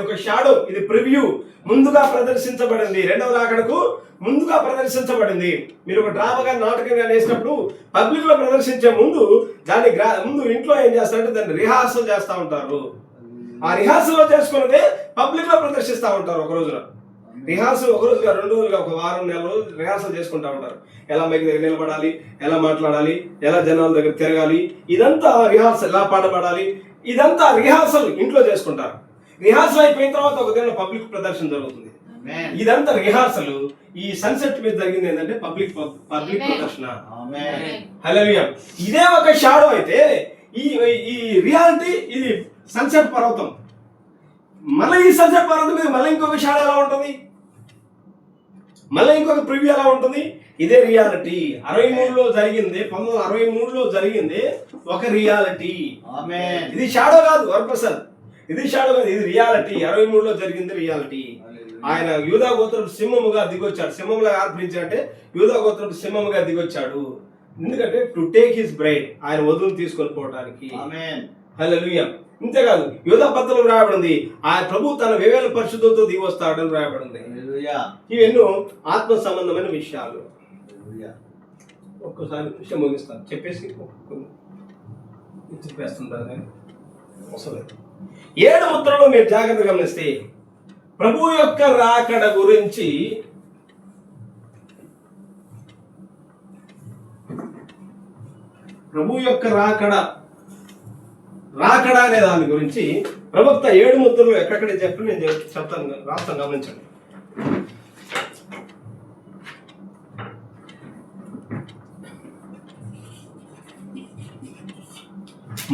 ఒక షాడో, ఇది ప్రివ్యూ. ముందుగా ప్రదర్శించబడింది. 2వ రాకడకు ముందుగా ప్రదర్శించబడింది. మీరు ఒక డ్రామాగా నాటకంగా వేసినప్పుడు పబ్లిక్ లో ప్రదర్శించే ముందు దాన్ని ముందు ఇంట్లో ఏం చేస్తారంటే దాన్ని రిహార్సల్ చేస్తూ ఉంటారు. ఆ రిహార్సల్ చేసుకున్నదే పబ్లిక్ లో ప్రదర్శిస్తూ ఉంటారు. ఒక రోజున రిహార్సల్, ఒక రోజుగా 2 రోజులుగా, ఒక వారం, 4 రోజులు రిహార్సల్ చేసుకుంటూ ఉంటారు. ఎలా మైక్ దగ్గర నిలబడాలి, ఎలా మాట్లాడాలి, ఎలా జనాల దగ్గర తిరగాలి, ఇదంతా రిహార్సల్. ఎలా పాట పాడాలి, ఇదంతా రిహార్సల్ ఇంట్లో చేసుకుంటారు. రిహార్సల్ అయిపోయిన తర్వాత ఒక దిన పబ్లిక్ ప్రదర్శన జరుగుతుంది. ఇదంతా రిహార్సల్. ఈ సన్సెట్ మీద జరిగింది ఏంటంటే పబ్లిక్ ప్రదర్శన. హల్లెలూయా. ఇదే ఒక షాడో అయితే ఈ రియాలిటీ ఇది సన్సెట్ పర్వతం. మళ్ళీ ఈ సన్సెట్ పర్వతం మీద మళ్ళీ ఇంకొక షాడో ఎలా ఉంటుంది, మళ్ళీ ఇంకొక ప్రివ్యూ ఎలా ఉంటుంది? ఇదే రియాలిటీ. 63లో జరిగింది, 1963లో జరిగింది ఒక రియాలిటీ. ఇది షాడో కాదు వరప్రసాద్, ఇది షాడో కాదు, ఇది రియాలిటీ. 63లో జరిగింది రియాలిటీ. ఆయన యూదా గోత్రపు సింహముగా దిగొచ్చాడు. సింహముగా ఆర్పించాడంటే యూదా గోత్రపు సింహముగా దిగొచ్చాడు. ఎందుకంటే టు టేక్ హిస్ బ్రైడ్, ఆయన వధువును తీసుకొని పోవడానికి. హల్లెలూయా. ఇంతేకాదు యూదా పత్రికలో రాయబడింది, ఆ ప్రభు తన వేవేల పరిశుద్ధులతో దిగి వస్తాడని రాయబడింది. ఇవెన్నో ఆత్మ సంబంధమైన విషయాలు. ఒక్కసారి విషయం ముగిస్తాను చెప్పేసి చెప్పేస్తుంటారు. 7 ముద్రలో మీరు జాగ్రత్తగా గమనిస్తే ప్రభు యొక్క రాకడ గురించి ప్రభు యొక్క రాకడ అనే దాని గురించి ప్రవక్త 7 ముద్రలు ఎక్కడెక్కడ చెప్పి నేను చెప్తాను, రాస్తాను, గమనించండి.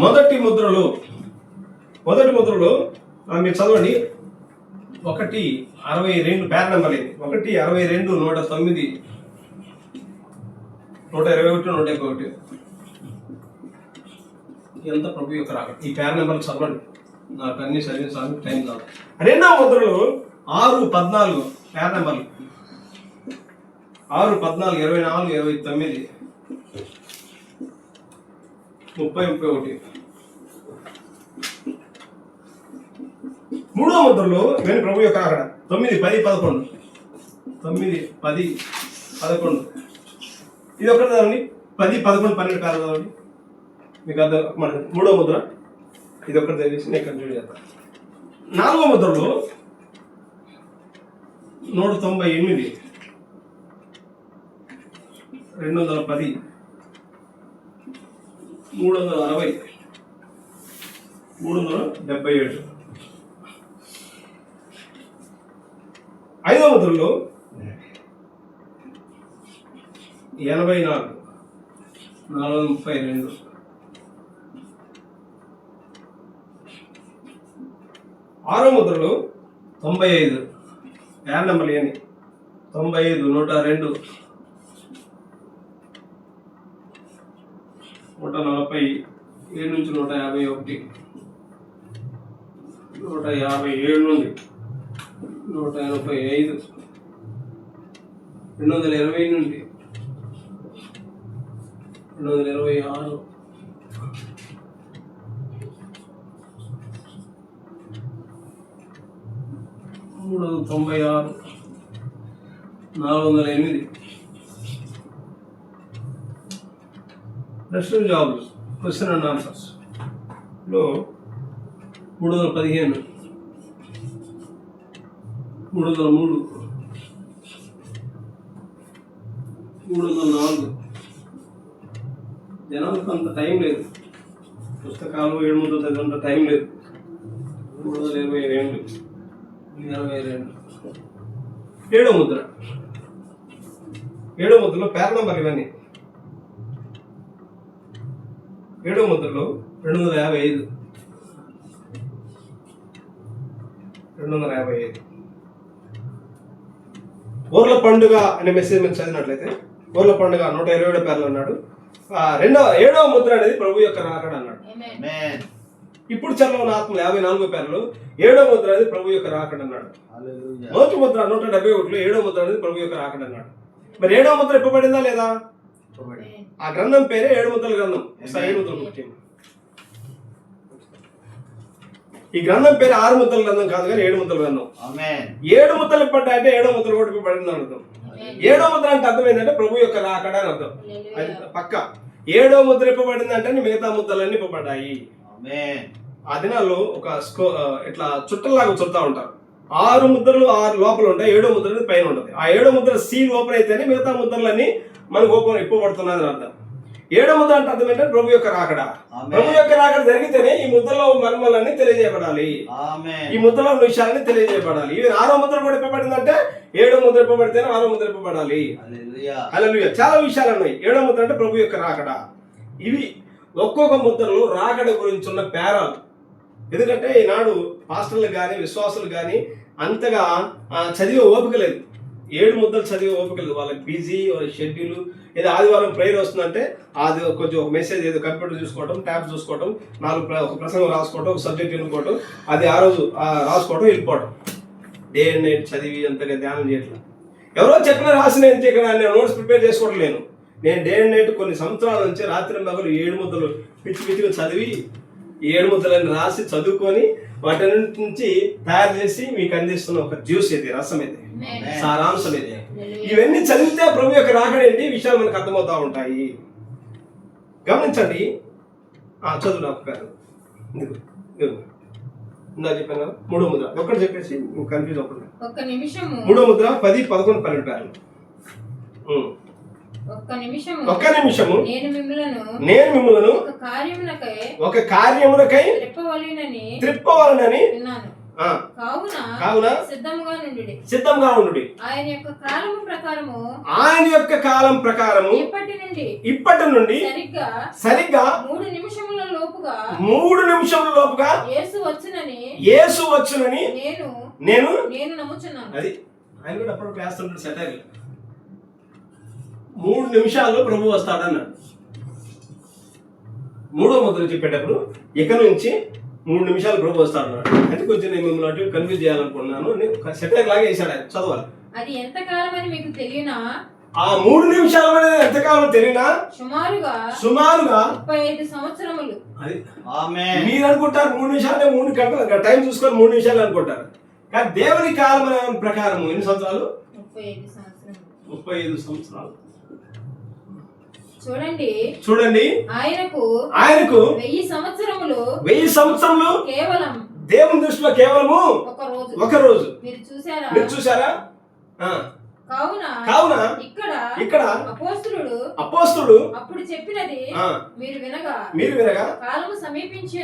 మొదటి ముద్రలో మీరు చదవండి. 1:62 పేర నెంబర్ ఇది. 1:62, 109, 121, 121. ఎంత ప్రభు యొక్క రాకడ. ఈ పేర నెంబర్లు చదవండి, నాకు అన్ని చదివించాలి, టైం కాదు. రెండవ ముద్రలు 6:14 పేర నెంబర్లు. 6:14, 24, 29, 30, 31. మూడో ముద్రలో ఇవన్నీ ప్రభు యొక్క రాకడ. 9, 10, 11. 9, 10, 11. ఇది ఒకటి చదవండి. 10, 11, 12 పేర చదవండి, మీకు అర్థం. మూడో ముద్ర ఇది ఒకటి తెలిసి నేను కంటిన్యూ చేస్తాను. నాలుగో ముద్రలో 198, 210, 360, 377. ఐదో ముద్రలో 84, 432. ఆరో ముద్రలో 95 పేర నెంబర్లు ఏమి 95, 102, 147 నుంచి 151, 157 నుండి 185, 220 నుండి 226, 396, 408. ప్రశ్నలు జవాబులు, క్వశ్చన్ అండ్ ఆన్సర్స్ లో 315, 303, 304. జనాలకు అంత టైం లేదు, పుస్తకాలు 7 ముద్రలు చదివేంత టైం లేదు. 322, 22. ఏడో ముద్రలో పేర నంబర్ ఇవన్నీ. ఏడో ముద్రలో 255, 255. ఊర్ల పండుగ అనే మెసేజ్ మేము చదివినట్లయితే ఊర్ల పండుగ 127 పేర్లు అన్నాడు. ఏడవ ముద్ర అనేది ప్రభు యొక్క రాకడ అన్నాడు. ఇప్పుడు చల్లవన ఆత్మలు 54 పేర్లు. ఏడవ ముద్ర అనేది ప్రభు యొక్క రాకడ అన్నాడు. మొదటి ముద్ర 171లో ఏడవ ముద్ర అనేది ప్రభు యొక్క రాకడ అన్నాడు. మరి ఏడవ ముద్ర ఇప్పబడిందా లేదా? ఆ గ్రంథం పేరే 7 ముద్రల గ్రంథం. 7 ముద్రలు. ఈ గ్రంథం పేరు 6 ముద్రల గ్రంథం కాదు కానీ 7 ముద్రల గ్రంథం. 7 ముద్రలు ఇప్పటింటే 7వ ముద్ర కూడా ఇప్పబడింది అని అర్థం. 7వ ముద్ర అంటే అర్థం ఏంటంటే ప్రభు యొక్క రాకడ అని అర్థం. అది పక్క. 7వ ముద్ర ఇప్పబడింది అంటే మిగతా ముద్రలన్నీ ఇప్పబడ్డాయి. ఆ దినాల్లో ఒక ఇట్లా చుట్టలాగా చుడతా ఉంటారు. 6 ముద్రలు 6 లోపల ఉంటాయి, 7వ ముద్ర పైన ఉంటుంది. ఆ 7వ ముద్ర సీల్ ఓపెన్ అయితేనే మిగతా ముద్రలన్నీ మనకు ఇప్పబడుతున్నది అర్థం. 7వ ముద్ర అంటే అర్థం ఏంటంటే ప్రభు యొక్క రాకడ. ప్రభు యొక్క రాకడ జరిగితేనే ఈ ముద్రలో మర్మాలన్నీ తెలియజేయబడాలి, ఈ ముద్రలో విషయాలన్నీ తెలియజేయబడాలి. ఇవి 6వ ముద్ర కూడా ఇప్పబడిందంటే 7వ ముద్ర ఇప్పబడితేనే 6వ ముద్ర ఇప్పబడాలి. హల్లెలూయా. చాలా విషయాలు ఉన్నాయి. 7వ ముద్ర అంటే ప్రభు యొక్క రాకడ. ఇవి ఒక్కొక్క ముద్రలో రాకడ గురించి ఉన్న పేరాలు. ఎందుకంటే ఈనాడు పాస్టర్లు కానీ విశ్వాసులు కానీ అంతగా చదివే ఓపిక లేదు. 7 ముద్రలు చదివే ఓపిక లేదు. వాళ్ళకి బిజీ, వాళ్ళ షెడ్యూల్. ఏదో ఆదివారం ప్రేయర్ వస్తుందంటే అది కొంచెం ఒక మెసేజ్ ఏదో కంప్యూటర్ చూసుకోవటం, ట్యాబ్ చూసుకోవటం, ఒక ప్రసంగం రాసుకోవటం, ఒక సబ్జెక్ట్ ఎన్నుకోవటం, అది ఆ రోజు రాసుకోవటం, వెళ్ళిపోవటం. డే అండ్ నైట్ చదివి అంతగా ధ్యానం చేయట్లేదు. ఎవరో చెప్పిన రాసిన నేను నోట్స్ ప్రిపేర్ చేసుకోవడం లేను. నేను డే అండ్ నైట్ కొన్ని సంవత్సరాల నుంచి రాత్రి మగలు 7 ముద్రలు పిచ్చిగా చదివి 7 ముద్రలను రాసి చదువుకొని వాటి నుంచి తయారు చేసి మీకు అందిస్తున్న ఒక జ్యూస్ ఇది, రసం ఇది, సారాంశం ఇది. ఇవన్నీ చదివితే ప్రభు యొక్క రాకడ ఏంటి విషయాలు మనకు అర్థమవుతా ఉంటాయి. గమనించండి. చదువు నాకు పేరు ఇందా చెప్పాను కదా. 3వ ముద్ర ఒక్కటి చెప్పేసి కన్ఫ్యూజ్ అవ్వకుండా. 1 నిమిషం. 3వ ముద్ర 10, 11, 12 పేర్లు. ఒక్క నిమిషము నేను మిమ్మలను ఒక కార్యమునకై త్రిప్పవలనని విన్నాను. ఆ, కావున సిద్ధంగా ఉండు. ఆయన యొక్క కాలం ప్రకారము ఇప్పటి నుండి సరిగ్గా 3 నిమిషముల లోపుగా యేసు వచ్చునని నేను నమ్ముచున్నాను. అది ఆయన కూడా అప్పుడు వేస్తుంటాడు సెటైర్. 3 నిమిషాల్లో ప్రభు వస్తాడన్నాడు. 3వ ముద్ర చెప్పేటప్పుడు ఇక నుంచి 3 నిమిషాలు ప్రభు వస్తాడన్నాడు. అంటే కొంచెం నేను మిమ్మల్ని అటు కన్ఫ్యూజ్ చేయాలనుకున్నాను. సెటైర్ లాగా వేసాడు ఆయన. చదవాలి. అది ఎంత కాలం అని మీకు తెలియనా? ఆ 3 నిమిషాలు అనేది ఎంతకాలం తెలియనా? సుమారుగా 35 సంవత్సరములు. అది మీరు అనుకుంటారు 3 నిమిషాలే 3 గంటలు టైం చూసుకొని 3 నిమిషాలు అనుకుంటారు. కానీ దేవుని కాలం ప్రకారం ఎన్ని సంవత్సరాలు? 35 సంవత్సరాలు. చూడండి ఆయనకు 1000 సంవత్సరములు కేవలం దేవుని దృష్టిలో కేవలము ఒక రోజు. మీరు చూసారా? కావున ఇక్కడ అపోస్తలుడు అప్పుడు చెప్పినది మీరు వినగా కాలము సమీపించి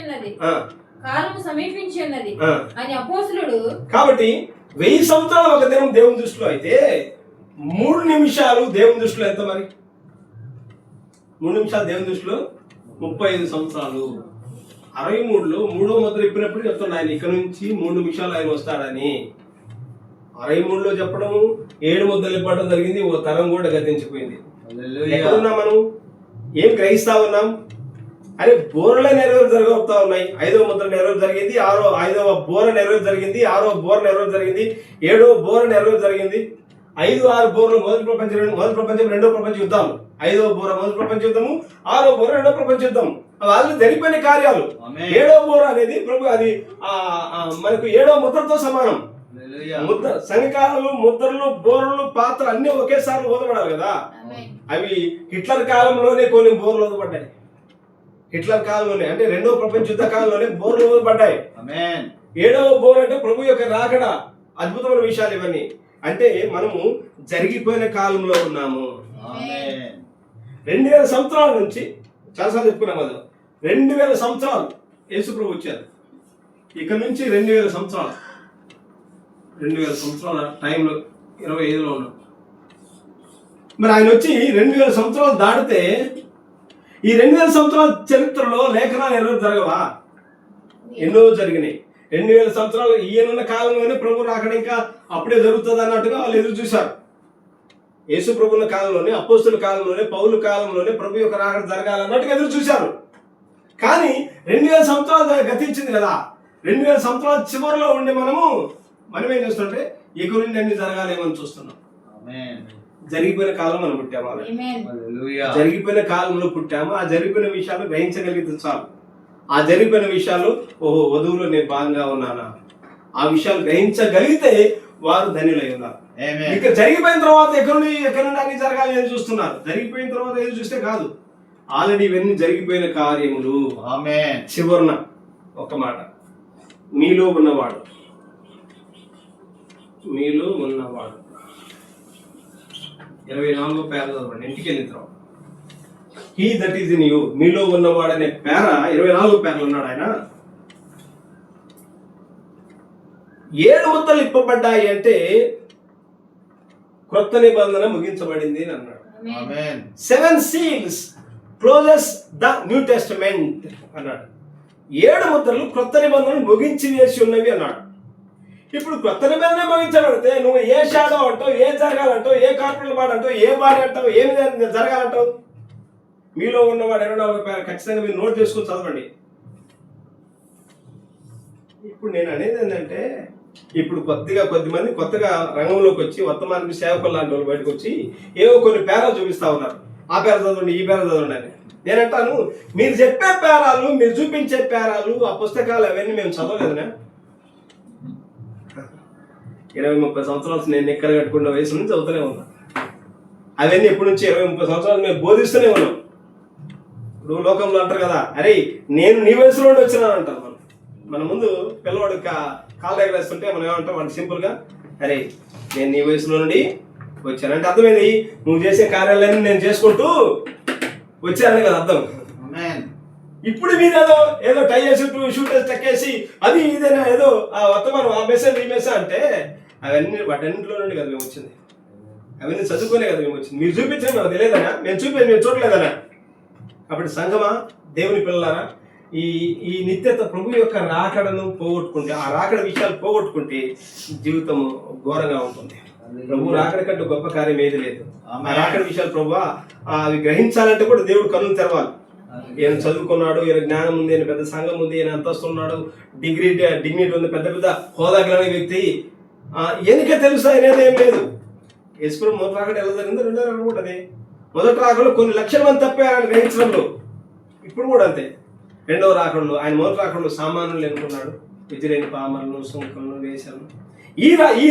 ఉన్నది అని అపోస్తలుడు. కాబట్టి 1000 సంవత్సరాలు ఒక దినం దేవుని దృష్టిలో అయితే 3 నిమిషాలు దేవుని దృష్టిలో ఎంత మరి? 3 నిమిషాలు దేవుని దృష్టిలో 35 సంవత్సరాలు. 63లో 3వ ముద్ర ఇప్పినప్పుడు చెప్తున్నాడు ఆయన ఇక నుంచి 3 నిమిషాలు ఆయన వస్తాడని. 63లో చెప్పడం 7 ముద్రలు ఇవ్వడం జరిగింది. ఓ తరం కూడా గతించిపోయింది. ఎక్కడున్నాం మనం? ఏం గ్రహిస్తా ఉన్నాం? అరే బోరలే నెరవేరు జరుగుతా ఉన్నాయి. 5వ ముద్ర నెరవేరు జరిగింది, 5వ బోర నెరవేరు జరిగింది, 6వ బోర నెరవేరు జరిగింది, 7వ బోర నెరవేరు జరిగింది. 5, 6 బోర్లు మొదటి ప్రపంచం 2వ ప్రపంచ యుద్ధాలు. 5వ బోర మొదటి ప్రపంచ యుద్ధము, 6వ బోర 2వ ప్రపంచ యుద్ధం. వాళ్ళు జరిగిపోయిన కార్యాలు. 7వ బోర అనేది ప్రభు అది మనకు 7వ ముద్రతో సమానం. ముద్ర సంఘకాలు, ముద్రలు, బోర్లు, పాత్ర అన్ని ఒకేసారి ఓదపడాలి కదా. అవి హిట్లర్ కాలంలోనే కొన్ని బోర్లు ఓదపడ్డాయి. హిట్లర్ కాలంలోనే అంటే 2వ ప్రపంచ యుద్ధ కాలంలోనే బోర్లు ఓదపడ్డాయి. 7వ బోర్ అంటే ప్రభు యొక్క రాకడ. అద్భుతమైన విషయాలు ఇవన్నీ. అంటే మనము జరిగిపోయిన కాలంలో ఉన్నాము. 2000 సంవత్సరాల నుంచి చాలాసార్లు చెప్పుకున్నాం కదా. 2000 సంవత్సరాలు యేసు ప్రభు వచ్చారు. ఇక నుంచి 2000 సంవత్సరాలు 2000 సంవత్సరాల టైంలో 25లో ఉన్నాం. మరి ఆయన వచ్చి 2000 సంవత్సరాలు దాటితే ఈ 2000 సంవత్సరాల చరిత్రలో లేఖనాలు ఎవరు జరగవా? ఎన్నో జరిగినాయి. 2000 సంవత్సరాలు ఈయనున్న కాలంలోనే ప్రభు రాకడ ఇంకా అప్పుడే జరుగుతుంది అన్నట్టుగా వాళ్ళు ఎదురు చూశారు. యేసు ప్రభున్న కాలంలోనే, అపోస్తుల కాలంలోనే, పౌలు కాలంలోనే ప్రభు యొక్క రాకడ జరగాలన్నట్టుగా ఎదురు చూశారు. కానీ 2000 సంవత్సరాలు గతించింది కదా. 2000 సంవత్సరాల చివరిలో ఉండి మనం ఏం చేస్తుంటే ఇక నుండి అన్ని జరగాలేమని చూస్తున్నాం. జరిగిపోయిన కాలం మనం పుట్టాము. జరిగిపోయిన కాలంలో పుట్టాము. ఆ జరిగిపోయిన విషయాలు గ్రహించగలిగితే చాలు. ఆ జరిగిపోయిన విషయాలు ఓహో వధువులో నేను భాగంగా ఉన్నానా, ఆ విషయాలు గ్రహించగలిగితే వారు ధన్యులై ఉన్నారు. ఇక జరిగిపోయిన తర్వాత ఎక్కడి నుండి అన్ని జరగాలి అని చూస్తున్నారు. జరిగిపోయిన తర్వాత ఏది చూస్తే కాదు, ఆల్రెడీ ఇవన్నీ జరిగిపోయిన కార్యములు. చివరన ఒక మాట, మీలో ఉన్నవాడు 24వ పేర చదవండి. ఇంటికి వెళ్ళిన తర్వాత he that is in you, మీలో ఉన్నవాడు అనే పేర 24వ పేరలో ఉన్నాడు ఆయన. 7 ముద్దలు ఇప్పబడ్డాయి అంటే క్రొత్త నిబంధన ముగించబడింది అని అన్నాడు. 7 seals closes the New Testament అన్నాడు. 7 ముద్రలు క్రొత్త నిబంధనలు ముగించి వేసి ఉన్నవి అన్నాడు. ఇప్పుడు కొత్త నిబంధన ముగించబడితే నువ్వు ఏ షాడో అంటావు, ఏ జరగాలంటావు, ఏ కార్పొరేట్ బాడీ అంటావు, ఏ బాడీ అంటావు, ఏమి జరగాలంటావు? మీలో ఉన్నవాడు 24వ పేర ఖచ్చితంగా మీరు నోట్ చేసుకుని చదవండి. ఇప్పుడు నేను అనేది ఏంటంటే, ఇప్పుడు కొద్దిమంది కొత్తగా రంగంలోకి వచ్చి వర్తమానికి సేవకులు లాంటి వాళ్ళు బయటకు వచ్చి ఏవో కొన్ని పేరాలు చూపిస్తా ఉన్నారు. ఆ పేర చదవండి, ఈ పేర చదవండి అని. నేనంటాను, మీరు చెప్పే పేరాలు, మీరు చూపించే పేరాలు, ఆ పుస్తకాలు అవన్నీ మేము చదవలేదునా? 20-30 సంవత్సరాలు నేను ఎక్కడ కట్టుకున్న వయసు నుంచి చదువుతూనే ఉన్నా. అవన్నీ ఎప్పటి నుంచి 20-30 సంవత్సరాలు మేము బోధిస్తూనే ఉన్నాం. ఇప్పుడు లోకంలో అంటారు కదా, అరే నేను నీ వయసులో నుండి వచ్చినాను అంటారు. మన ముందు పిల్లవాడు కాలు ఎగరేస్తుంటే మనం ఏమంటాం, వాడు సింపుల్గా, అరే నేను నీ వయసులో నుండి వచ్చాను. అంటే అర్థమైంది, నువ్వు చేసే కార్యాలయాన్ని నేను చేసుకుంటూ వచ్చానని కదా అర్థం. ఆమేన్. ఇప్పుడు మీరు ఏదో టై వేసి షూటర్స్ టెక్కేసి అది ఇదేనా ఏదో ఆ వర్తమానం ఆ మెసేజ్ ఈ మెసేజ్ అంటే అవన్నీ వాటన్నింటిలో నుండి కదా మేము వచ్చింది. అవన్నీ చదువుకోలే కదా మేము వచ్చింది. మీరు చూపించండి మాకు తెలియదనా, మేము చూడలేదనా. కాబట్టి సంగమా, దేవుని పిల్లలారా, ఈ నిత్యత ప్రభు యొక్క రాకడను పోగొట్టుకుంటే, ఆ రాకడ విషయాలు పోగొట్టుకుంటే జీవితం ఘోరంగా ఉంటుంది. ప్రభు రాకడ కంటే గొప్ప కార్యం ఏది లేదు. ఆ రాకడ విషయాలు ప్రభు అవి గ్రహించాలంటే కూడా దేవుడు కన్నులు తెరవాలి. ఈయన చదువుకున్నాడు, ఈయన జ్ఞానం ఉంది, ఈయన పెద్ద సంఘం ఉంది, ఈయన అంతస్తు ఉన్నాడు, డిగ్నిటీ ఉంది, పెద్ద పెద్ద హోదా కలిగిన వ్యక్తి, ఎన్నికే తెలుసు అనేది ఏం లేదు. యేసుప్రభు మొదటి రాకడ ఎలా జరిగిందో రెండో రాకడ కూడా అదే. మొదటి రాకడలో కొన్ని లక్షల మంది తప్పారు గ్రహించడంలో, ఇప్పుడు కూడా అంతే. రెండవ రాకడలో ఆయన మొదటి రాకడలో సామాన్యులు ఎన్నుకున్నాడు, విద్యలేని పామరులను, సుంకలను, వేషాలను. ఈ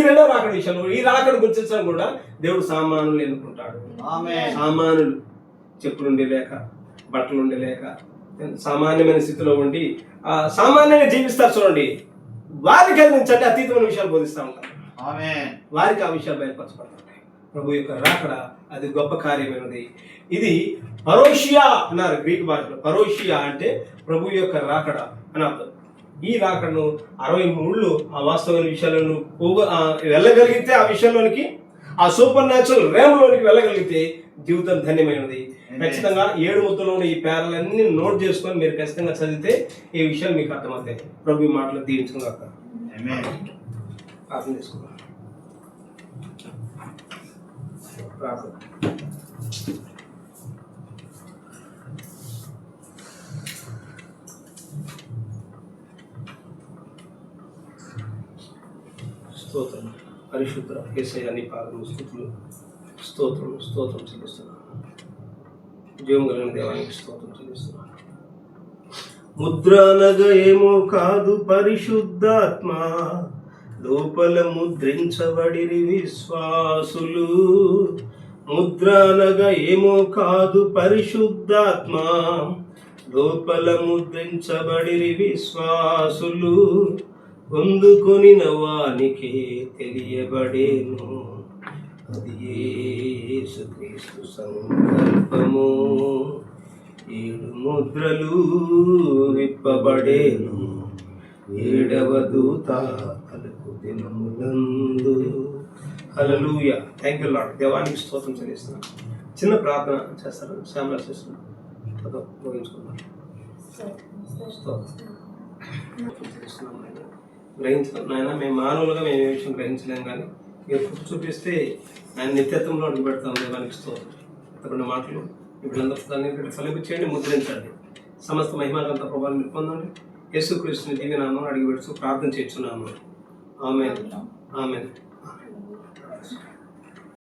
రెండవ రాకడ విషయంలో, ఈ రాకడ గుర్తించడం కూడా దేవుడు సామాన్యులు ఎన్నుకుంటాడు. సామాన్యులు చెప్పులుండి లేక, బట్టలుండి లేక, సామాన్యమైన స్థితిలో ఉండి సామాన్యంగా జీవిస్తారు చూడండి, వారికి అందించండి అతీతమైన విషయాలు బోధిస్తూ ఉంటారు. వారికి ఆ విషయాలు బయలుపరచబడతాయి. ప్రభు యొక్క రాకడ అది గొప్ప కార్యమైనది. ఇది పరోషియా అన్నారు గ్రీక్ భాషలో. పరోషియా అంటే ప్రభు యొక్క రాకడ అని అర్థం. ఈ రాకడను 63 ఆ వాస్తవమైన విషయాలను వెళ్ళగలిగితే, ఆ విషయంలోనికి, ఆ సూపర్ న్యాచురల్ రేమ్లోనికి వెళ్ళగలిగితే జీవితం ధన్యమైనది. ఖచ్చితంగా 7 ముద్దలోని ఈ పేర్లన్నీ నోట్ చేసుకొని మీరు ఖచ్చితంగా చదివితే ఈ విషయాలు మీకు అర్థమవుతాయి. ప్రభు మాటలు దీవించుకున్నాక ప్రార్థన చేసుకున్నాం. ప్రార్థన. స్తోత్రం పరిశుద్ధ యేసయ్య, నీ పాదములు స్తుతులు, స్తోత్రం చెల్లిస్తున్నాను. జీవం కలిగిన దేవానికి స్తోత్రం చెల్లిస్తున్నాను. ముద్రనగా ఏమో కాదు పరిశుద్ధాత్మ, లోపల ముద్రించబడిరి విశ్వాసులు. ముద్రనగా ఏమో కాదు పరిశుద్ధాత్మ, లోపల ముద్రించబడిరి విశ్వాసులు. పొందుకొనిన వానికి తెలియబడేను, అది యేసుక్రీస్తు సంకల్పము. 7 ముద్రలు విప్పబడేను, 7వ దూత పలుకు దినములందు. హల్లెలూయా. Thank you lord. దేవానికి స్తోత్రం చెల్లిస్తున్నాను. చిన్న ప్రార్థన చేస్తారు, శ్యామల చేస్తున్నాను, ముగించుకున్నాను. గ్రహించడం నాయన, మేము మానవులుగా మేము ఏ విషయం గ్రహించలేము, కానీ మీరు చూపిస్తే ఆయన నిత్యత్వంలో అడుగు పెడతాం. దేవానికి స్తోత్రం. ఇంతకున్న మాటలు వీళ్ళందరూ దాన్ని ఫలించేయండి, ముద్రించండి. సమస్త మహిమాలంత ప్రభావం మీరు పొందండి. యేసుక్రీస్తుని దివ్య నామమున అడిగి పెడుతూ ప్రార్థన చేస్తున్నాము. ఆమేన్.